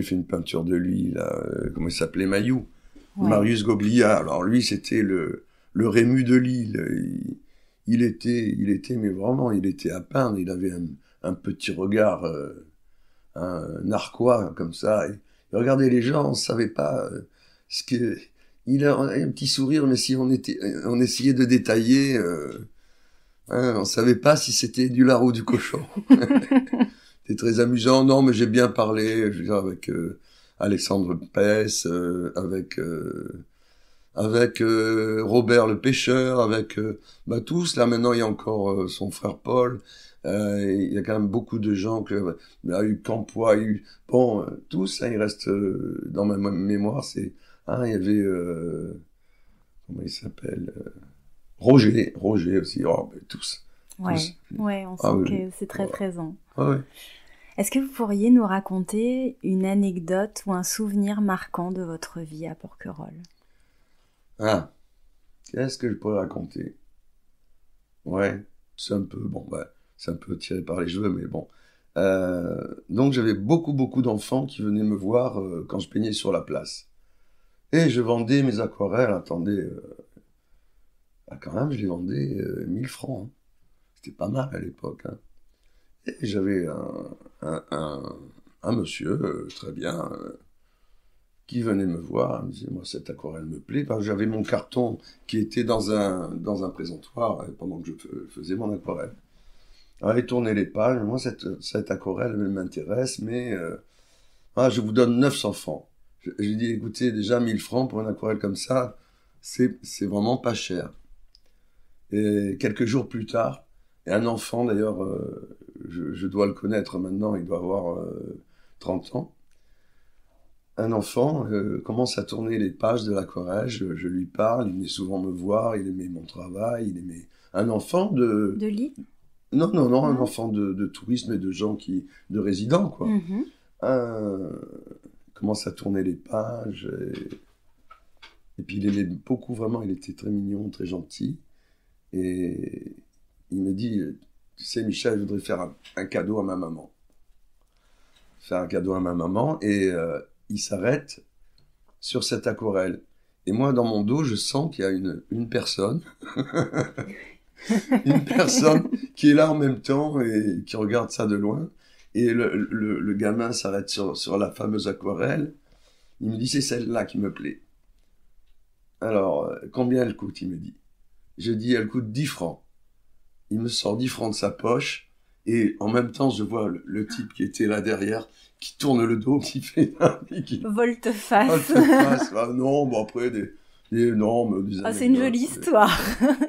fait une peinture de lui, là, comment il s'appelait, Mayou. Ouais. Marius Goglia. Alors lui, c'était le Rému de Lille. Il était, mais vraiment, il était à peindre. Il avait un petit regard, un narquois, comme ça. Et regardez les gens, on savait pas il a un petit sourire, mais si on essayait de détailler, on savait pas si c'était du lard ou du cochon. C'était très amusant. Non, mais j'ai bien parlé, je veux dire, avec Alexandre Pesse, avec avec Robert le pêcheur, avec tous. Là maintenant, il y a encore son frère Paul. Il y a quand même beaucoup de gens il y a eu Campois, il y a eu tous. Hein, il reste dans ma mémoire. Il y avait comment il s'appelle Roger aussi. Oh, tous. Ouais, on sent que c'est très présent. Ah, ouais. Est-ce que vous pourriez nous raconter une anecdote ou un souvenir marquant de votre vie à Porquerolles? Ah, qu'est-ce que je pourrais raconter? Ouais, c'est un peu, c'est un peu tiré par les cheveux, mais bon. Donc j'avais beaucoup d'enfants qui venaient me voir quand je peignais sur la place. Et je vendais mes aquarelles, attendez, quand même, je les vendais 1000 francs. Hein. C'était pas mal à l'époque. Hein. Et j'avais un monsieur, très bien, qui venait me voir, il me disait, moi, cette aquarelle me plaît, parce que j'avais mon carton qui était dans un présentoir pendant que je faisais mon aquarelle. Alors, il tournait les pages, moi, cette aquarelle, elle m'intéresse, mais je vous donne 900 francs. Je lui dis, écoutez, déjà 1000 francs pour une aquarelle comme ça, c'est vraiment pas cher. Et quelques jours plus tard, et un enfant, d'ailleurs, je dois le connaître maintenant, il doit avoir 30 ans, un enfant commence à tourner les pages de l'aquarelle, je lui parle, il venait souvent me voir, il aimait mon travail, il aimait... Un enfant de... De Lille ? Non, un enfant de tourisme et de gens de résidents, quoi. Mm-hmm. Commence à tourner les pages, et puis il aimait beaucoup, vraiment, il était très mignon, très gentil, et il me dit, tu sais Michel, je voudrais faire un cadeau à ma maman. Faire un cadeau à ma maman, et... il s'arrête sur cette aquarelle. Et moi, dans mon dos, je sens qu'il y a une personne, une personne qui est là en même temps et qui regarde ça de loin. Et le gamin s'arrête sur la fameuse aquarelle. Il me dit, c'est celle-là qui me plaît. Alors, combien elle coûte, il me dit. Je dis, elle coûte 10 francs. Il me sort 10 francs de sa poche. Et en même temps, je vois le type qui était là derrière, qui tourne le dos, qui fait volte-face. Volte-face. Ah, non, après des c'est une jolie histoire.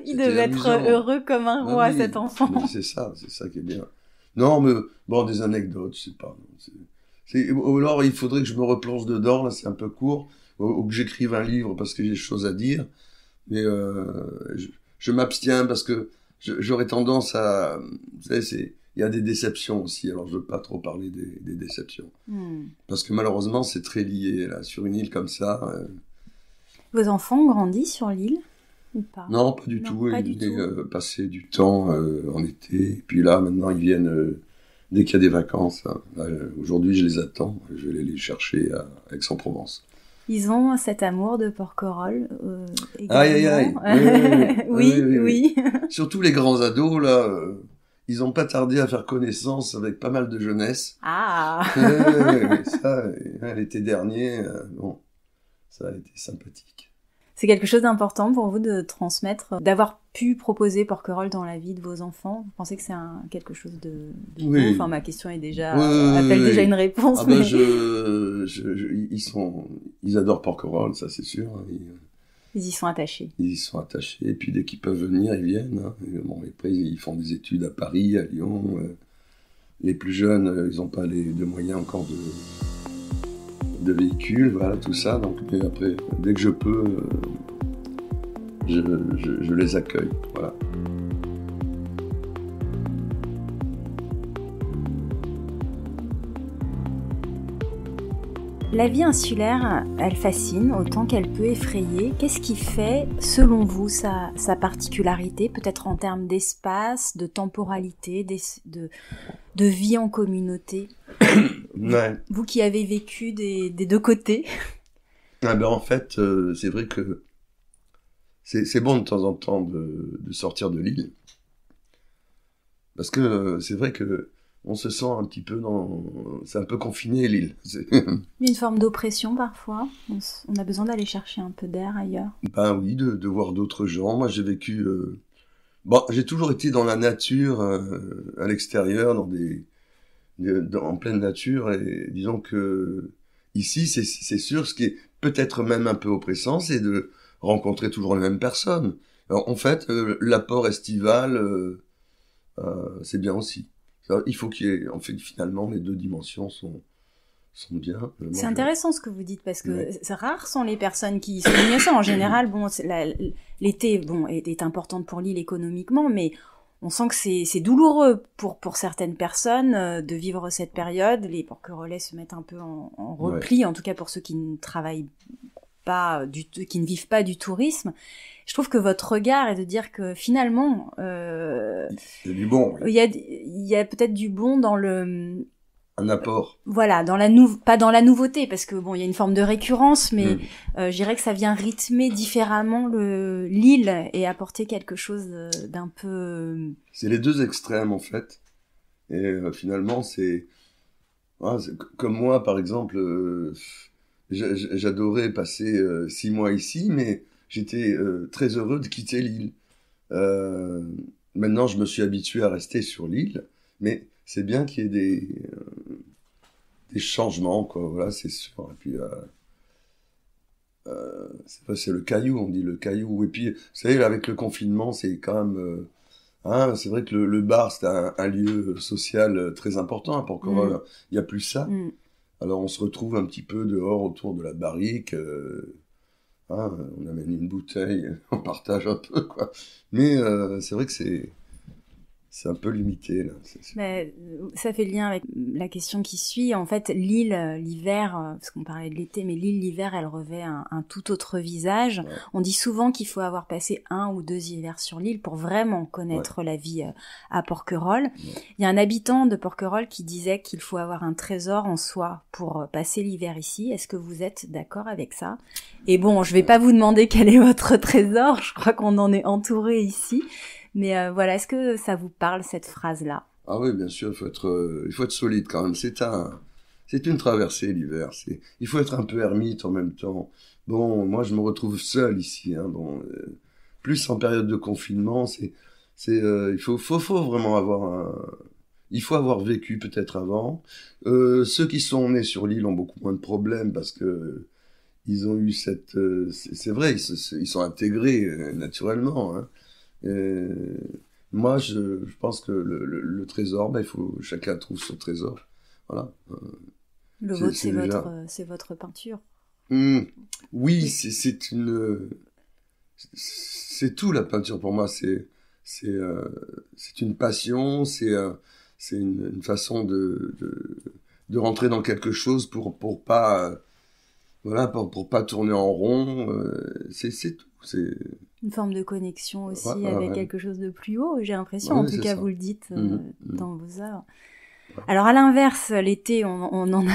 Il devait être heureux comme un roi, cet enfant. C'est ça qui est bien. Non, mais des anecdotes, je sais pas. Alors, il faudrait que je me replonge dedans, là, c'est un peu court, ou que j'écrive un livre parce que j'ai des choses à dire. Mais je m'abstiens parce que j'aurais tendance à... Vous savez, il y a des déceptions aussi, alors je veux pas trop parler des déceptions. Parce que malheureusement, c'est très lié, là, sur une île comme ça. Vos enfants ont grandi sur l'île ou pas? Non, pas du tout. Ils passaient du temps en été. Et puis là, maintenant, ils viennent dès qu'il y a des vacances. Hein. Aujourd'hui, je les attends. Je vais aller les chercher à Aix-en-Provence. Ils ont cet amour de Porquerolles également. Aïe. Oui. Surtout les grands ados, là... ils n'ont pas tardé à faire connaissance avec pas mal de jeunesse. Ah. Ça, l'été dernier, ça a été sympathique. C'est quelque chose d'important pour vous de transmettre, d'avoir pu proposer Porquerolles dans la vie de vos enfants. Vous pensez que c'est quelque chose de beau? Enfin, ma question est appelle déjà une réponse. Mais... ils adorent Porquerolles, ça c'est sûr. Ils y sont attachés. Ils y sont attachés, et puis dès qu'ils peuvent venir, ils viennent. Hein. Et après, ils font des études à Paris, à Lyon. Les plus jeunes, ils n'ont pas les moyens encore de véhicules, voilà, tout ça. Donc après, dès que je peux, je les accueille, voilà. La vie insulaire, elle fascine autant qu'elle peut effrayer. Qu'est-ce qui fait, selon vous, sa particularité, peut-être en termes d'espace, de temporalité, de vie en communauté? Ouais. Vous qui avez vécu des deux côtés. En fait, c'est vrai que c'est bon de temps en temps de sortir de l'île. Parce que c'est vrai que on se sent un petit peu c'est un peu confiné, l'île. Il y a une forme d'oppression parfois. On a besoin d'aller chercher un peu d'air ailleurs. Oui, de voir d'autres gens. Moi, j'ai vécu... j'ai toujours été dans la nature, à l'extérieur, en pleine nature. Et disons que ici, c'est sûr, ce qui est peut-être même un peu oppressant, c'est de rencontrer toujours les mêmes personnes. Alors, en fait, l'apport estival, c'est bien aussi. Il faut qu'il y ait, en fait, finalement, les deux dimensions sont bien. C'est intéressant ce que vous dites, parce que c'est rares sont les personnes qui soulignent ça. En général, bon, l'été, bon, est importante pour l'île économiquement, mais on sent que c'est douloureux pour certaines personnes de vivre cette période. Les Porquerolais se mettent un peu en repli, en tout cas pour ceux qui ne travaillent pas qui ne vivent pas du tourisme. Je trouve que votre regard est de dire que finalement, il y a du bon. Il y a peut-être du bon dans un apport. Voilà, pas dans la nouveauté, parce que bon, il y a une forme de récurrence, mais je dirais que ça vient rythmer différemment l'île et apporter quelque chose d'un peu... C'est les deux extrêmes, en fait. Et finalement, c'est comme moi, par exemple, j'adorais passer 6 mois ici, mais j'étais très heureux de quitter l'île. Maintenant, je me suis habitué à rester sur l'île, mais c'est bien qu'il y ait des changements, quoi. Voilà, c'est sûr. Et puis, c'est le caillou, on dit le caillou. Et puis, vous savez, avec le confinement, c'est quand même... c'est vrai que le bar, c'est un lieu social très important à Porquerolles. Il n'y a plus ça. Alors, on se retrouve un petit peu dehors autour de la barrique. On amène une bouteille, on partage un peu, quoi. Mais c'est vrai que c'est un peu limité, là. Mais ça fait le lien avec la question qui suit. En fait, l'île, l'hiver, parce qu'on parlait de l'été, mais l'île, l'hiver, elle revêt un tout autre visage. Ouais. On dit souvent qu'il faut avoir passé 1 ou 2 hivers sur l'île pour vraiment connaître la vie à Porquerolles. Ouais. Il y a un habitant de Porquerolles qui disait qu'il faut avoir un trésor en soi pour passer l'hiver ici. Est-ce que vous êtes d'accord avec ça? Et bon, je vais pas vous demander quel est votre trésor. Je crois qu'on en est entouré ici. Mais voilà, est-ce que ça vous parle, cette phrase-là? Ah oui, bien sûr, il faut être solide quand même. C'est une traversée, l'hiver. Il faut être un peu ermite en même temps. Bon, moi, je me retrouve seul ici. Plus en période de confinement, il faut vraiment il faut avoir vécu peut-être avant. Ceux qui sont nés sur l'île ont beaucoup moins de problèmes parce que ils ont eu c'est vrai, ils sont intégrés naturellement, hein. Moi, je pense que le trésor, il faut chacun trouve son trésor. Voilà. Le vôtre, c'est votre peinture. Oui, c'est tout la peinture pour moi. C'est une passion. C'est une façon de rentrer dans quelque chose pour pas pour pas tourner en rond. C'est tout. C'est une forme de connexion aussi avec quelque chose de plus haut, j'ai l'impression, en tout cas ça. Vous le dites dans vos œuvres. Alors à l'inverse, l'été, on en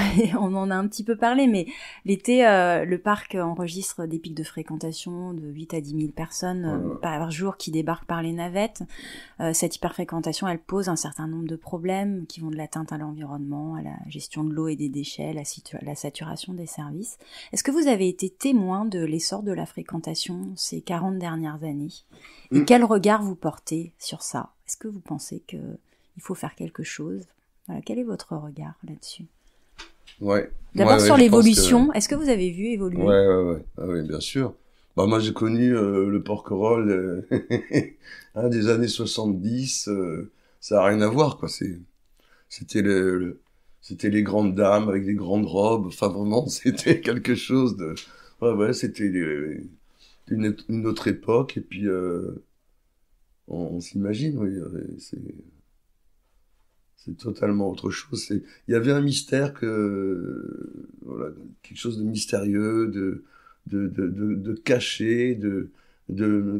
a un petit peu parlé, mais l'été, le parc enregistre des pics de fréquentation de 8 à 10 000 personnes par jour qui débarquent par les navettes. Cette hyperfréquentation, elle pose un certain nombre de problèmes qui vont de l'atteinte à l'environnement, à la gestion de l'eau et des déchets, la saturation des services. Est-ce que vous avez été témoin de l'essor de la fréquentation ces 40 dernières années? Et quel regard vous portez sur ça? Est-ce que vous pensez qu'il faut faire quelque chose? Voilà, quel est votre regard là-dessus? D'abord sur l'évolution, est-ce que vous avez vu évoluer? Oui, bien sûr. Moi, j'ai connu le Porquerolles des années 70. Ça n'a rien à voir, quoi. C'était les grandes dames avec des grandes robes. Enfin, vraiment, c'était quelque chose de... c'était une autre époque. Et puis, on s'imagine, oui, c'est totalement autre chose. Il y avait un mystère quelque chose de mystérieux, de caché,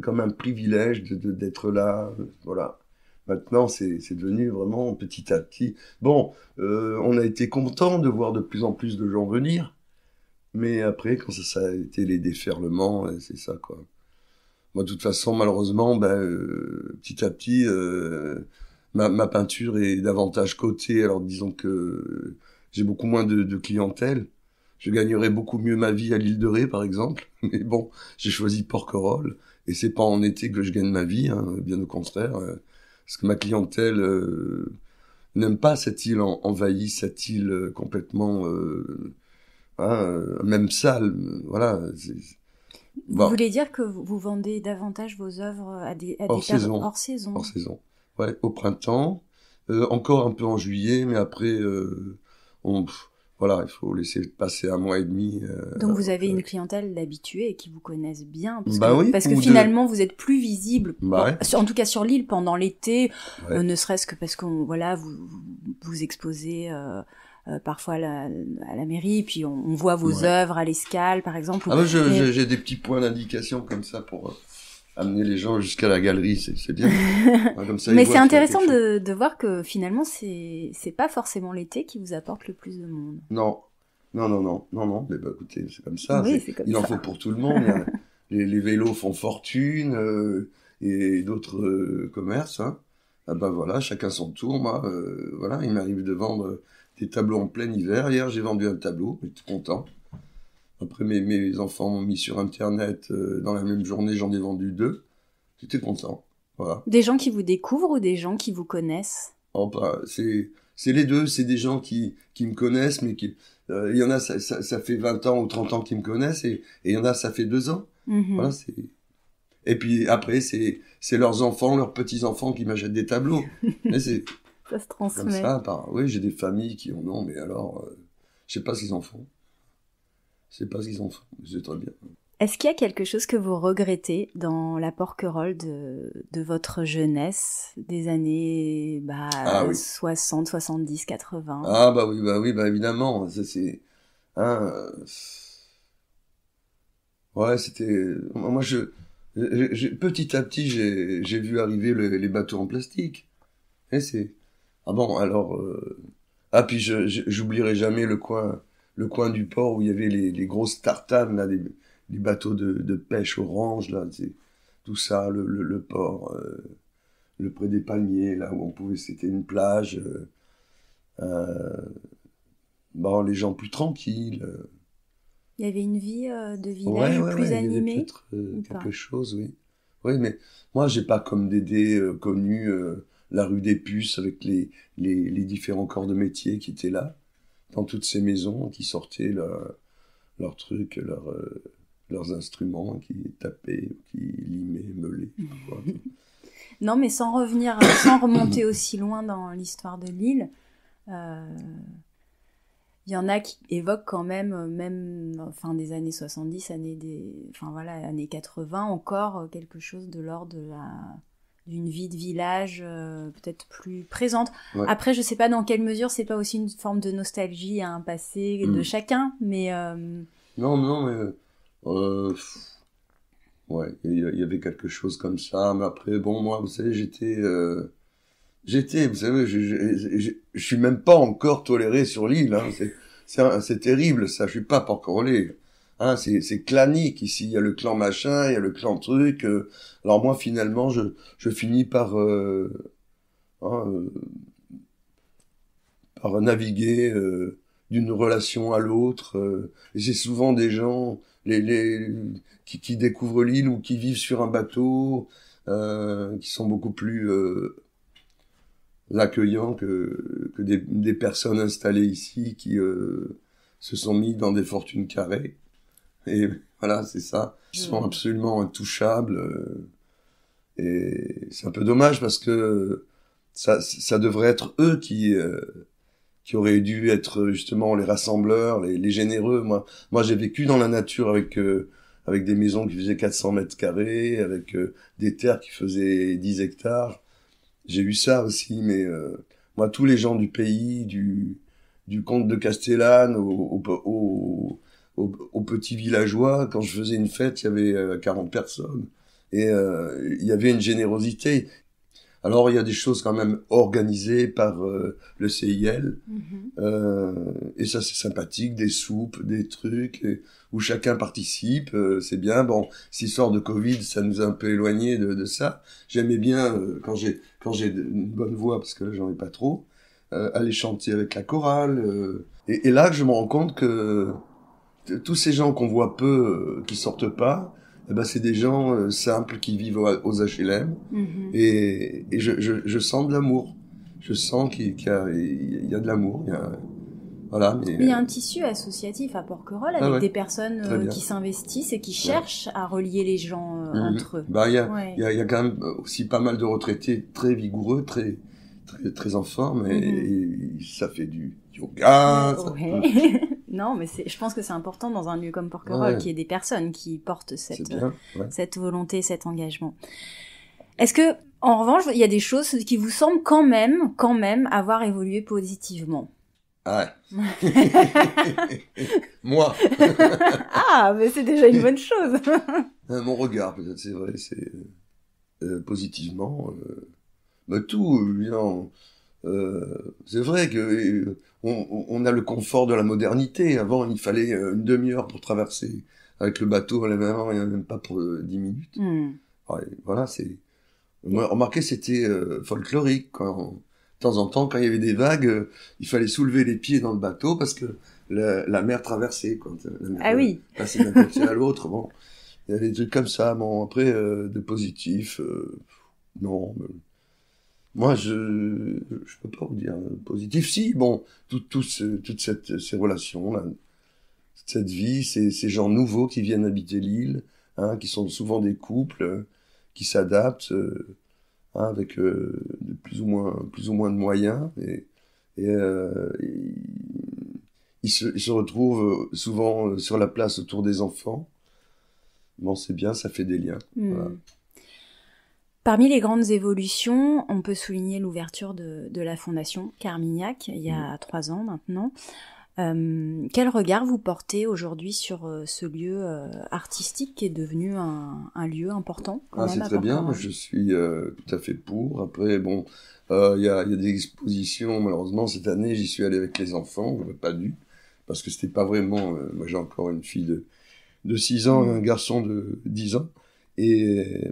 comme un privilège d'être là. Voilà. Maintenant, c'est devenu vraiment petit à petit. Bon, on a été content de voir de plus en plus de gens venir, mais après, quand ça a été les déferlements, c'est ça, quoi. Moi, de toute façon, malheureusement, petit à petit. Ma peinture est davantage cotée, alors disons que j'ai beaucoup moins de clientèle. Je gagnerais beaucoup mieux ma vie à l'île de Ré, par exemple. Mais bon, j'ai choisi Porquerolles, et c'est pas en été que je gagne ma vie, bien au contraire. Parce que ma clientèle n'aime pas cette île envahie, cette île complètement même sale. Voilà. Vous voulez dire que vous vendez davantage vos œuvres à des hors saison. Hors saison. Hors saison. Ouais, au printemps, encore un peu en juillet, mais après, voilà, il faut laisser passer 1 mois et demi. Donc vous avez une clientèle d'habitués et qui vous connaissent bien, parce oui, parce que finalement vous êtes plus visible, ouais. en tout cas sur l'île pendant l'été, Ouais. ne serait-ce que parce qu'on vous exposez parfois à la mairie, puis on voit vos Ouais. œuvres à l'Escale par exemple. Ah, j'ai des petits points d'indication comme ça pour amener les gens jusqu'à la galerie, c'est bien. Comme ça, Mais c'est intéressant de voir que finalement c'est pas forcément l'été qui vous apporte le plus de monde. Non, mais écoutez, c'est comme ça. Oui, c'est comme il en ça. faut pour tout le monde. Les vélos font fortune et d'autres commerces. Hein. Ah voilà, chacun son tour. Moi, voilà, il m'arrive de vendre des tableaux en plein hiver. Hier, j'ai vendu un tableau, j'étais content. Après, mes enfants m'ont mis sur Internet. Dans la même journée, j'en ai vendu 2. J'étais content. Voilà. Des gens qui vous découvrent ou des gens qui vous connaissent? Oh, c'est les deux. C'est des gens qui me connaissent, mais il y en a, ça fait 20 ans ou 30 ans qu'ils me connaissent, et il y en a, ça fait 2 ans. Mm-hmm. Voilà, et puis après, c'est leurs enfants, leurs petits-enfants qui m'achètent des tableaux. Mais c'est ça se transmet. comme ça. Oui, j'ai des familles qui en ont, mais alors, je sais pas ce qu'ils en font. C'est très bien. Est-ce qu'il y a quelque chose que vous regrettez dans la Porquerolles de votre jeunesse, des années 60, 70, 80? Ah bah oui, évidemment. Ça, c'est... Hein, ouais, c'était... Moi, petit à petit, j'ai vu arriver les bateaux en plastique. Et c'est... Ah bon, alors... Ah, puis j'oublierai jamais le coin du port où il y avait les grosses tartanes, là, les bateaux de pêche orange, là, tout ça, le port, le près des palmiers, là où on pouvait, c'était une plage, les gens plus tranquilles. Il y avait une vie de village plus animée. Il y avait peut-être quelque chose, oui. Oui, mais moi, j'ai pas comme Dédé connu la rue des Puces avec les différents corps de métier qui étaient là, dans toutes ces maisons, qui sortaient leurs trucs, leurs instruments, qui tapaient, qui limaient, meulaient. Non, mais sans remonter aussi loin dans l'histoire de l'île, il y en a qui évoquent quand même fin des années 70, années 80, encore quelque chose de l'ordre d'une vie de village peut-être plus présente. Ouais. Après, je sais pas dans quelle mesure c'est pas aussi une forme de nostalgie à un passé de chacun, mais... Non, mais... ouais, il y avait quelque chose comme ça, mais après, bon, moi, vous savez, vous savez, je suis même pas encore toléré sur l'île, hein. C'est terrible, ça, je suis pas porquerolais. Hein, c'est clanique ici, il y a le clan machin, il y a le clan truc. Alors moi, finalement, je finis par naviguer d'une relation à l'autre. Et c'est souvent des gens qui découvrent l'île ou qui vivent sur un bateau, qui sont beaucoup plus accueillants que des personnes installées ici qui se sont mis dans des fortunes carrées. Et voilà, c'est ça. Ils sont absolument intouchables. Et c'est un peu dommage parce que ça devrait être eux qui auraient dû être justement les rassembleurs, les généreux. Moi, j'ai vécu dans la nature avec des maisons qui faisaient 400 mètres carrés, avec des terres qui faisaient 10 hectares. J'ai eu ça aussi, mais moi, tous les gens du pays, du comte de Castellane aux petits villageois, quand je faisais une fête, il y avait 40 personnes. Et il y avait une générosité. Alors, il y a des choses quand même organisées par le CIL. Et ça, c'est sympathique. Des soupes, des trucs, où chacun participe. C'est bien. Bon, cette histoire de Covid, ça nous a un peu éloignés de ça. J'aimais bien, quand j'ai une bonne voix, parce que là, j'en ai pas trop, aller chanter avec la chorale. Et là, je me rends compte que tous ces gens qu'on voit peu, qui sortent pas, c'est des gens simples qui vivent aux HLM. Et je sens de l'amour. Je sens qu'il y a de l'amour. Voilà. Mais il y a un tissu associatif à Porquerolles avec des personnes qui s'investissent et qui cherchent à relier les gens entre eux. Il y a quand même aussi pas mal de retraités très vigoureux, très en forme, et ça fait du yoga. Non, mais je pense que c'est important dans un lieu comme Porquerolles qu'il y ait des personnes qui portent cette volonté, cet engagement. Est-ce que, en revanche, il y a des choses qui vous semblent quand même avoir évolué positivement? Ah ouais. Moi. Ah, mais c'est déjà une bonne chose. Mon regard, peut-être, c'est vrai, c'est positivement. Mais tout, c'est vrai que on a le confort de la modernité. Avant, il fallait une demi-heure pour traverser avec le bateau. Maintenant, il n'y en a même pas pour 10 minutes. Ouais, voilà, c'est. Remarquez, c'était folklorique. De temps en temps, quand il y avait des vagues, il fallait soulever les pieds dans le bateau parce que la mer traversait. Passer d'un côté à l'autre. Bon, il y avait des trucs comme ça. Bon, après, de positif, non. Moi, je peux pas vous dire positif. Si, bon, toutes ces relations, là, cette vie, ces gens nouveaux qui viennent habiter l'île, qui sont souvent des couples, qui s'adaptent, avec plus ou moins de moyens, et ils se retrouvent souvent sur la place autour des enfants. Bon, c'est bien, ça fait des liens. Voilà. Parmi les grandes évolutions, on peut souligner l'ouverture de la fondation Carmignac, il y a 3 ans maintenant. Quel regard vous portez aujourd'hui sur ce lieu artistique qui est devenu un lieu important c'est très bien, moi je suis tout à fait pour. Après, bon, il y a des expositions, malheureusement, cette année, j'y suis allé avec les enfants, je n'aurais pas dû, parce que c'était pas vraiment... moi j'ai encore une fille de 6 ans et un garçon de 10 ans. Et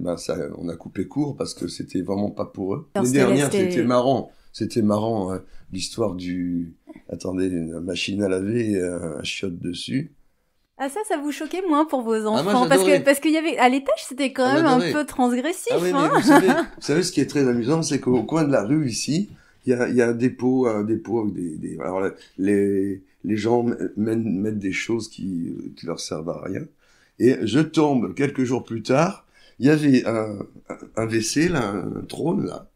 on a coupé court parce que c'était vraiment pas pour eux. L'année dernière, c'était marrant. C'était marrant, l'histoire une machine à laver et un chiotte dessus. Ah ça vous choquait moins pour vos enfants? Parce qu'il y avait, à l'étage, c'était quand même un peu transgressif. Ah oui, mais vous savez, ce qui est très amusant, c'est qu'au coin de la rue, ici, il y a un dépôt avec alors les gens mettent des choses qui leur servent à rien. Et je tombe quelques jours plus tard, il y avait un WC, là, un trône, là,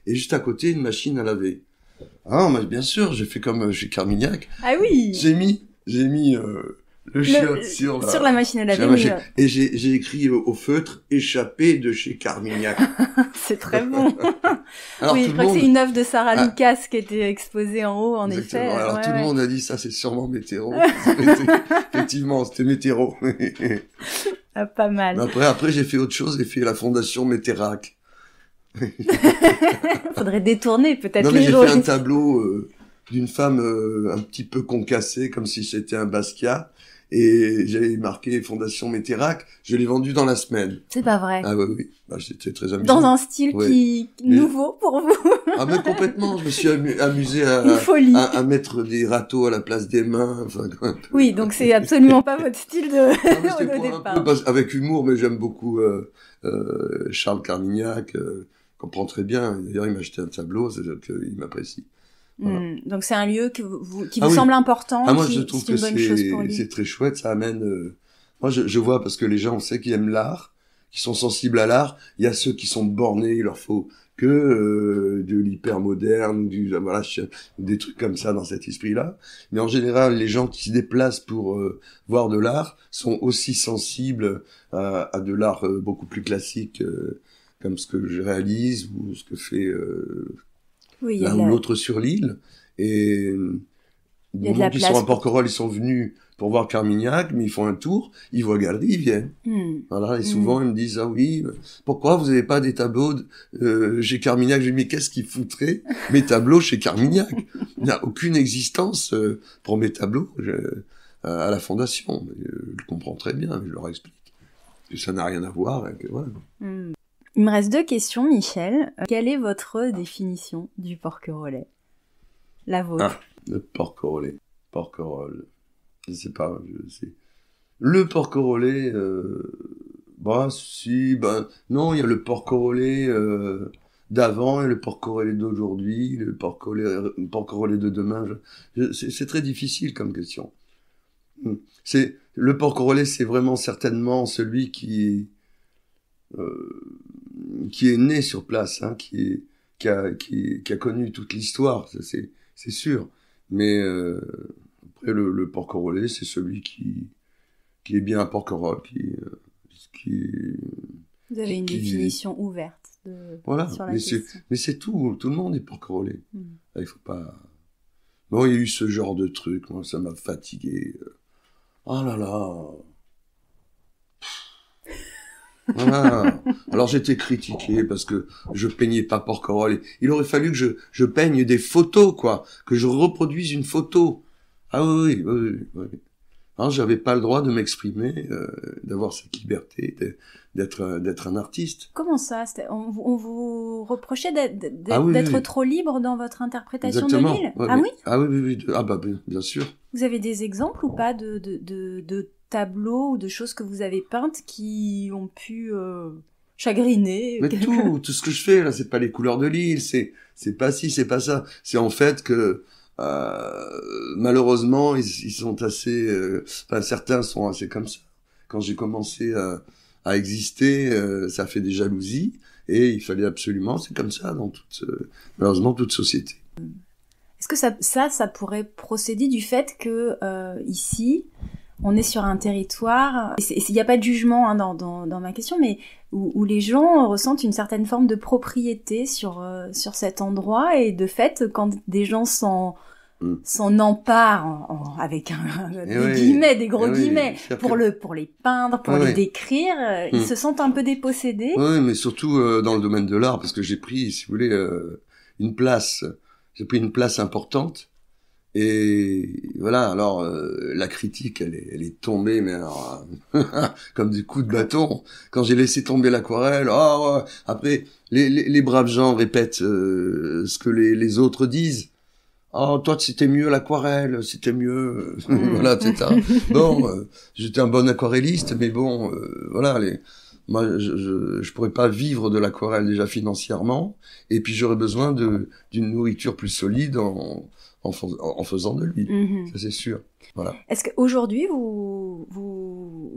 et juste à côté, une machine à laver. Mais bien sûr, j'ai fait comme chez Carmignac. Ah oui! J'ai mis le chiotte sur la machine à laver. Et j'ai écrit au feutre, échappé de chez Carmignac. C'est très bon. Alors, oui, je crois que c'est une œuvre de Sarah Lucas qui était exposée en haut, en exactement. effet. Alors tout le monde a dit ça, c'est sûrement Météro. Effectivement, c'était Météro. Pas mal. Après, j'ai fait autre chose, j'ai fait la fondation Métérac. Faudrait détourner peut-être les gens. Non, mais j'ai fait un tableau d'une femme un petit peu concassée, comme si c'était un Basquiat. Et j'avais marqué Fondation Métérac, je l'ai vendu dans la semaine. C'est pas vrai. Ah oui. C'était très amusant. Dans un style nouveau pour vous. Mais complètement, je me suis amusé à mettre des râteaux à la place des mains. Oui, donc c'est absolument pas votre style de départ. Avec humour, mais j'aime beaucoup Charles Carmignac, comprend très bien. D'ailleurs, il m'a acheté un tableau, c'est-à-dire qu'il m'apprécie. Voilà. Donc c'est un lieu qui vous semble important. Moi je trouve que c'est très chouette, ça amène. Moi je vois, parce que les gens, on sait qui aiment l'art, qui sont sensibles à l'art. Il y a ceux qui sont bornés, il leur faut que de l'hyper moderne, des trucs comme ça dans cet esprit-là. Mais en général, les gens qui se déplacent pour voir de l'art sont aussi sensibles à de l'art beaucoup plus classique, comme ce que je réalise ou ce que fait l'un ou l'autre sur l'île. Et les gens qui sont à Porquerolles, ils sont venus pour voir Carmignac, mais ils font un tour, ils voient galerie, ils viennent. Voilà, et souvent ils me disent, ah oui, pourquoi vous n'avez pas des tableaux chez Carmignac? Je dis, mais qu'est-ce qu'ils foutraient mes tableaux chez Carmignac? Il n'y a aucune existence pour mes tableaux à la fondation. Je comprends très bien, je leur explique que ça n'a rien à voir. Et que, voilà. Il me reste 2 questions, Michel. Quelle est votre définition du Porquerolais? La vôtre. Le Porquerolais. Je sais pas. Le Porquerolais, non, il y a le Porquerolais d'avant et le Porquerolles d'aujourd'hui, le Porquerolles de demain. C'est très difficile comme question. Le Porquerolles, c'est vraiment certainement celui qui est né sur place, hein, qui a connu toute l'histoire, c'est sûr. Mais après, le Porquerolles, c'est celui qui est bien un Porquerolles, Vous avez une définition ouverte voilà, sur la question. Mais c'est tout le monde est Porquerolles. Il faut pas... Bon, il y a eu ce genre de truc, moi, ça m'a fatigué. Oh là là. Voilà. Alors j'étais critiqué parce que je peignais pas Porquerolles. Il aurait fallu que je peigne des photos, quoi, que je reproduise une photo. Ah oui. Alors j'avais pas le droit de m'exprimer, d'avoir cette liberté, d'être un artiste. Comment ça? On vous reprochait Ah oui, d'être oui. trop libre dans votre interprétation Exactement. de l'île? Ouais, Ah oui? Ah oui. Ah bah bien sûr. Vous avez des exemples ou pas de tableaux ou de choses que vous avez peintes qui ont pu chagriner? Mais tout ce que je fais là, c'est pas les couleurs de l'île, c'est pas ci, c'est pas ça. C'est en fait que malheureusement ils sont assez, enfin certains sont assez comme ça. Quand j'ai commencé à exister, ça fait des jalousies et il fallait absolument, c'est comme ça dans malheureusement toute société. Est-ce que ça pourrait procéder du fait que ici on est sur un territoire, il n'y a pas de jugement hein, dans ma question, mais où les gens ressentent une certaine forme de propriété sur cet endroit, et de fait, quand des gens s'en emparent avec des gros guillemets, pour les peindre, pour les décrire, ils se sentent un peu dépossédés. Oui, mais surtout dans le domaine de l'art, parce que j'ai pris, si vous voulez, une place importante. Et voilà, alors la critique, elle est tombée, mais alors comme des coups de bâton. Quand j'ai laissé tomber l'aquarelle, après les braves gens répètent ce que les autres disent. Oh, toi c'était mieux l'aquarelle, c'était mieux, voilà, etc. Bon, j'étais un bon aquarelliste, mais bon, voilà, moi je pourrais pas vivre de l'aquarelle déjà financièrement, et puis j'aurais besoin d'une nourriture plus solide en faisant de l'huile, ça c'est sûr. Voilà. Est-ce qu'aujourd'hui,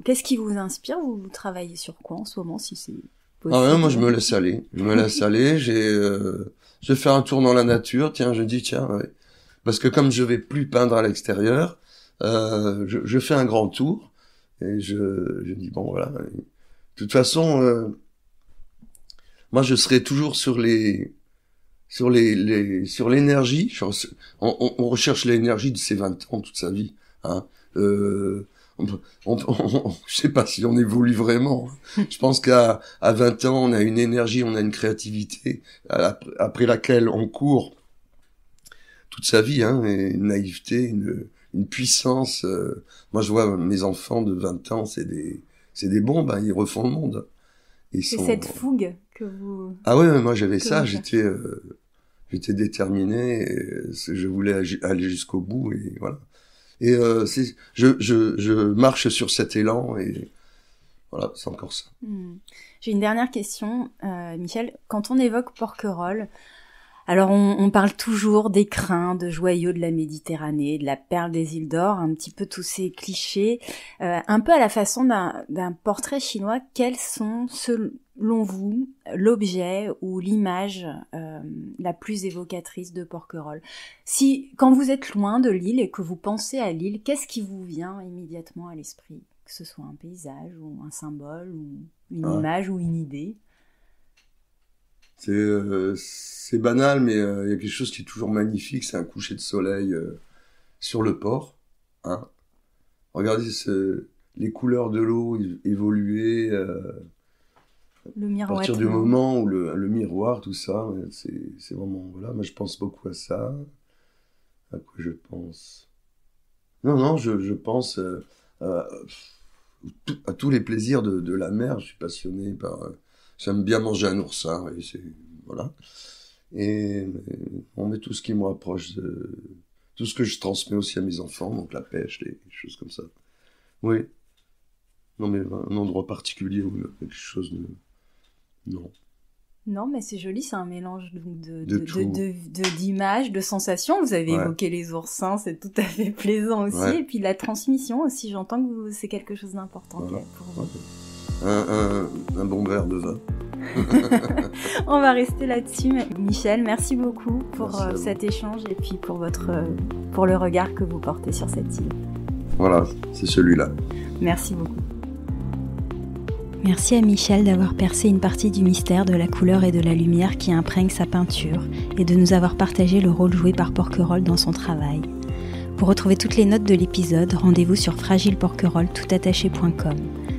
qu'est-ce qui vous inspire? Vous travaillez sur quoi en ce moment, si c'est possible? Moi je me laisse aller. Je fais un tour dans la nature, je dis ouais. Parce que comme je vais plus peindre à l'extérieur, je fais un grand tour, et je dis bon voilà. De toute façon, moi je serai toujours sur l'énergie. On recherche l'énergie de ses 20 ans toute sa vie, hein. Je sais pas si on évolue vraiment. Je pense qu'à 20 ans, on a une énergie, on a une créativité après laquelle on court toute sa vie, hein, et une naïveté, une puissance. Moi, je vois mes enfants de 20 ans, c'est des bombes, hein, ils refont le monde. C'est cette fougue que vous... Ah ouais, moi j'avais ça, j'étais déterminé, et je voulais aller jusqu'au bout, et voilà. Et je marche sur cet élan, et voilà, c'est encore ça. J'ai une dernière question, Michel. Quand on évoque Porquerolles, alors on parle toujours d'écrins, de joyaux de la Méditerranée, de la perle des îles d'or, un petit peu tous ces clichés, un peu à la façon d'un portrait chinois. Quels sont, selon vous, l'objet ou l'image la plus évocatrice de Porquerolles? Quand vous êtes loin de l'île et que vous pensez à l'île, qu'est-ce qui vous vient immédiatement à l'esprit? Que ce soit un paysage ou un symbole ou une image ou une idée? C'est banal, mais il y a quelque chose qui est toujours magnifique, c'est un coucher de soleil sur le port, hein. Regardez les couleurs de l'eau évoluer, le miroir, à partir du moment où le miroir, tout ça, c'est vraiment, voilà, moi je pense beaucoup à ça. À quoi je pense? Non, je pense à tous les plaisirs de la mer. Je suis passionné par... J'aime bien manger un oursin, et voilà. Et on met tout ce qui me rapproche de... Tout ce que je transmets aussi à mes enfants, donc la pêche, les choses comme ça. Oui. Non, mais un endroit particulier ou quelque chose de... Non. Non, mais c'est joli, c'est un mélange tout. d'images, de sensations. Vous avez évoqué les oursins, c'est tout à fait plaisant aussi. Ouais. Et puis la transmission aussi, j'entends que c'est quelque chose d'important pour vous. Un bon verre de vin. On va rester là-dessus. Michel, merci beaucoup pour cet échange et puis pour le regard que vous portez sur cette île. Voilà, c'est celui-là. Merci beaucoup. Merci à Michel d'avoir percé une partie du mystère de la couleur et de la lumière qui imprègne sa peinture et de nous avoir partagé le rôle joué par Porquerolles dans son travail. Pour retrouver toutes les notes de l'épisode, rendez-vous sur fragileporquerolles.com.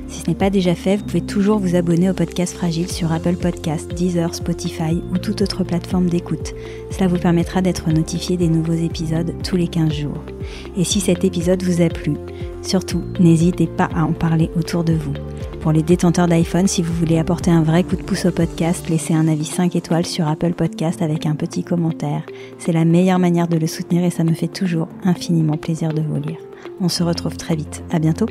Si ce n'est pas déjà fait, vous pouvez toujours vous abonner au podcast Fragile sur Apple Podcasts, Deezer, Spotify ou toute autre plateforme d'écoute. Cela vous permettra d'être notifié des nouveaux épisodes tous les 15 jours. Et si cet épisode vous a plu, surtout, n'hésitez pas à en parler autour de vous. Pour les détenteurs d'iPhone, si vous voulez apporter un vrai coup de pouce au podcast, laissez un avis 5 étoiles sur Apple Podcast avec un petit commentaire. C'est la meilleure manière de le soutenir et ça me fait toujours infiniment plaisir de vous lire. On se retrouve très vite. À bientôt.